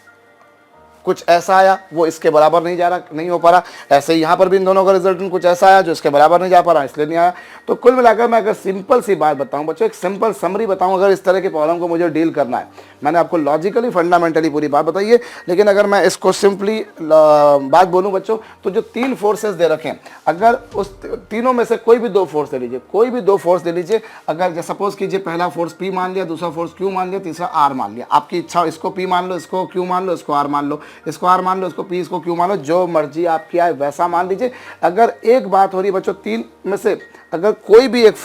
कुछ ऐसा आया, वो इसके बराबर नहीं जा रहा, नहीं हो पा रहा। ऐसे ही यहाँ पर भी इन दोनों का रिजल्टेंट कुछ ऐसा आया जो इसके बराबर नहीं जा पा रहा, इसलिए नहीं आया। तो कुल मिलाकर मैं अगर सिंपल सी बात बताऊं बच्चों, एक सिंपल समरी बताऊं, अगर इस तरह की प्रॉब्लम को मुझे डील करना है, मैंने आपको लॉजिकली फंडामेंटली पूरी बात बताई है, लेकिन अगर मैं इसको सिंपली बात बोलूँ बच्चों, तो जो तीन फोर्सेस दे रखे हैं, अगर उस तीनों में से कोई भी दो फोर्स ले लीजिए, कोई भी दो फोर्स ले लीजिए, अगर सपोज कीजिए पहला फोर्स P मान लिया, दूसरा फोर्स Q मान लिया, तीसरा R मान लिया, आपकी इच्छा, इसको P मान लो, इसको Q मान लो, इसको R मान लो, इसको R मान लो, इसको P, इसको Q मान लो, जो मर्जी आपकी आए वैसा मान लीजिए। अगर एक बात हो रही है बच्चों, तीन में से अगर कोई भी एक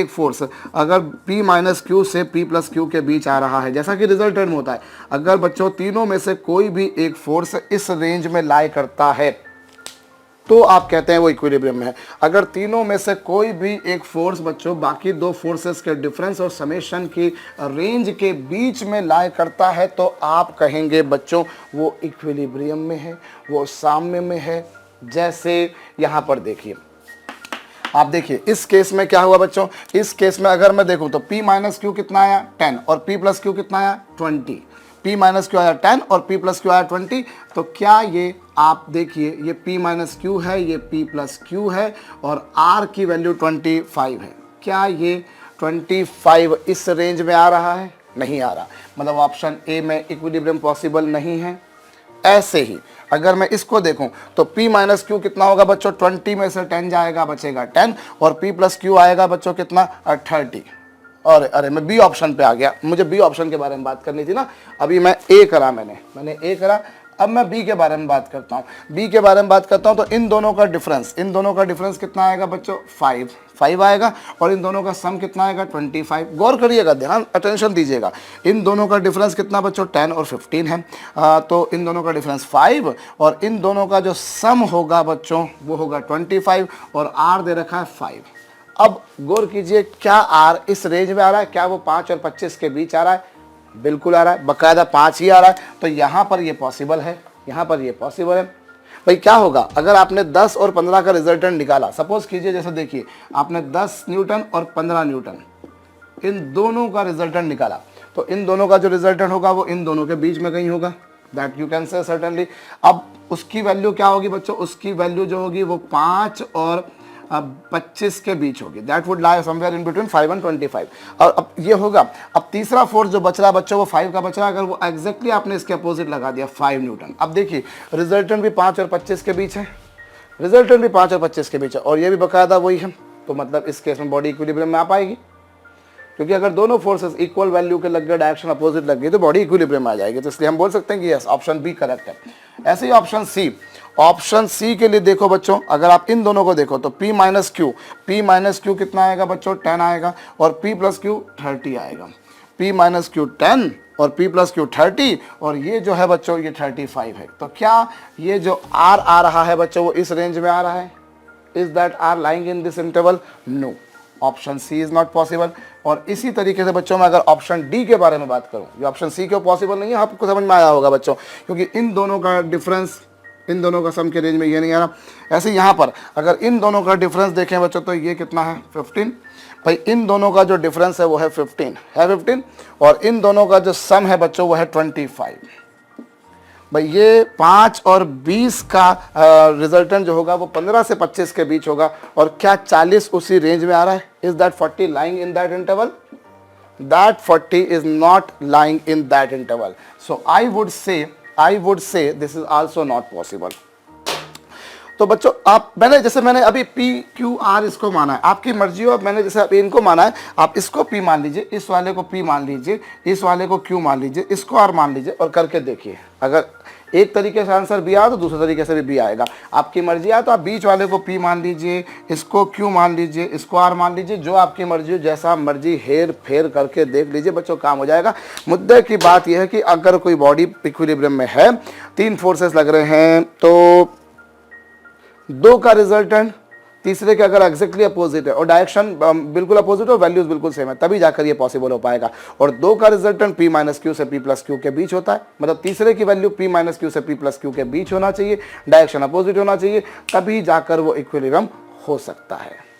फोर्स अगर P माइनस Q से P प्लस Q के बीच आ रहा है, जैसा कि रिजल्टेंट में होता है, अगर बच्चों तीनों में से कोई भी एक फोर्स इस रेंज में लाई करता है तो आप कहते हैं वो इक्विलिब्रियम में है। अगर तीनों में से कोई भी एक फोर्स बच्चों बाकी दो फोर्सेस के डिफरेंस और समेशन की रेंज के बीच में लाई करता है तो आप कहेंगे बच्चों वो इक्विलिब्रियम में है, वो साम्य में है। जैसे यहाँ पर देखिए, आप देखिए इस केस में क्या हुआ बच्चों, इस केस में अगर मैं देखूं तो P माइनस Q कितना आया 10 और P प्लस Q कितना आया 20, P माइनस Q आया 10 और P प्लस Q आया 20। तो क्या ये आप देखिए, ये P माइनस Q है, ये P प्लस Q है और R की वैल्यू 25 है। क्या ये 25 इस रेंज में आ रहा है? नहीं आ रहा, मतलब ऑप्शन ए में इक्विलिब्रियम पॉसिबल नहीं है। ऐसे ही अगर मैं इसको देखूं तो P माइनस Q कितना होगा बच्चों, 20 में से 10 जाएगा, बचेगा 10 और P प्लस Q आएगा बच्चों कितना 30। और अरे मैं बी ऑप्शन पे आ गया, मुझे बी ऑप्शन के बारे में बात करनी थी ना। अभी मैं ए करा, मैंने ए करा, अब मैं बी के बारे में बात करता हूँ। बी के बारे में बात करता हूँ तो इन दोनों का डिफरेंस कितना आएगा बच्चों 5 आएगा और इन दोनों का सम कितना आएगा 25। गौर करिएगा, ध्यान अटेंशन दीजिएगा। इन दोनों का डिफरेंस कितना बच्चों 10 और 15 है, तो इन दोनों का डिफरेंस 5 और इन दोनों का जो सम होगा बच्चों वो होगा 25 और आर दे रखा है 5। अब गौर कीजिए, क्या आर इस रेंज में आ रहा है? क्या वो 5 और 25 के बीच आ रहा है? बिल्कुल आ रहा है, बकायदा 5 ही आ रहा है। तो यहाँ पर ये पॉसिबल है, यहाँ पर ये पॉसिबल है। भाई क्या होगा अगर आपने 10 और 15 का रिजल्टेंट निकाला, सपोज कीजिए जैसे देखिए आपने 10 न्यूटन और 15 न्यूटन इन दोनों का रिजल्टेंट निकाला, तो इन दोनों का जो रिजल्टेंट होगा वो इन दोनों के बीच में कहीं होगा, that you can say certainly. अब उसकी वैल्यू क्या होगी बच्चों, उसकी वैल्यू जो होगी वो 5 और 25 के बीच होगी, that would lie somewhere in between 5 and 25। और अब ये होगा, अब तीसरा फोर्स जो बच रहा बच्चों वो 5 का बच रहा, अगर वो एग्जैक्टली आपने इसके अपोजिट लगा दिया 5 न्यूटन। अब देखिए रिजल्टेंट भी 5 और 25 के बीच है, रिजल्टेंट भी 5 और 25 के बीच है और ये भी बकायदा वही है। तो मतलब इस केस में बॉडी इक्विलिब्रियम में आ पाएगी, क्योंकि अगर दोनों फोर्सेस इक्वल वैल्यू के लग गए, डायरेक्शन अपोजिट लग गई, तो बॉडी इक्विलिब्रियम में आ जाएगी। तो इसलिए हम बोल सकते हैं कि यस, ऑप्शन बी करेक्ट है। ऐसे ही ऑप्शन सी के लिए देखो बच्चों, अगर आप इन दोनों को देखो तो P माइनस Q कितना आएगा बच्चों 10 आएगा और P प्लस Q 30 आएगा। P माइनस Q 10 और P प्लस Q 30 और ये जो है बच्चों ये 35 है। तो क्या ये जो R आ रहा है बच्चों वो इस रेंज में आ रहा है? Is that R lying in this interval? No, option C is not possible. और इसी तरीके से बच्चों मैं अगर ऑप्शन डी के बारे में बात करूं, ये ऑप्शन सी क्यों पॉसिबल नहीं है आपको समझ में आया होगा बच्चों, क्योंकि इन दोनों का डिफरेंस इन दोनों का सम के रेंज में ये नहीं आ रहा। ऐसे यहाँ पर अगर इन दोनों का डिफरेंस देखें बच्चों तो ये कितना है 15। भाई इन दोनों का जो डिफरेंस है वो है 15 और इन दोनों का जो सम है बच्चों वो है 25। भाई ये 5 और 20 का रिजल्टेंट जो होगा वो 15 से 25 के बीच होगा और क्या 40 उसी रेंज में आ रहा है? Is that 40 lying in that interval? That 40 is not lying in that interval. So I would say this is also not possible. तो बच्चों मैंने अभी पी क्यू आर इसको माना है, आपकी मर्जी हो। मैंने जैसे अभी इनको माना है, आप इसको पी मान लीजिए, इस वाले को पी मान लीजिए, इस वाले को क्यू मान लीजिए, इसको आर मान लीजिए और करके देखिए। अगर एक तरीके से आंसर बी आया तो दूसरे तरीके से भी बी आएगा। आपकी मर्जी आए तो आप बीच वाले को पी मान लीजिए, इसको क्यू मान लीजिए, इसको आर मान लीजिए, जो आपकी मर्जी हो, जैसा मर्जी हेर फेर करके देख लीजिए बच्चों, काम हो जाएगा। मुद्दे की बात यह है कि अगर कोई बॉडी इक्विलिब्रियम में है, 3 फोर्सेस लग रहे हैं, तो 2 का रिजल्टेंट तीसरे के अगर एग्जैक्टली अपोजिट है और डायरेक्शन बिल्कुल अपोजिट और वैल्यूज बिल्कुल सेम है, तभी जाकर ये पॉसिबल हो पाएगा। और 2 का रिजल्टेंट p माइनस क्यू से p प्लस क्यू के बीच होता है, मतलब तीसरे की वैल्यू p माइनस क्यू से p प्लस क्यू के बीच होना चाहिए, डायरेक्शन अपोजिट होना चाहिए, तभी जाकर वो इक्विलिब्रियम हो सकता है।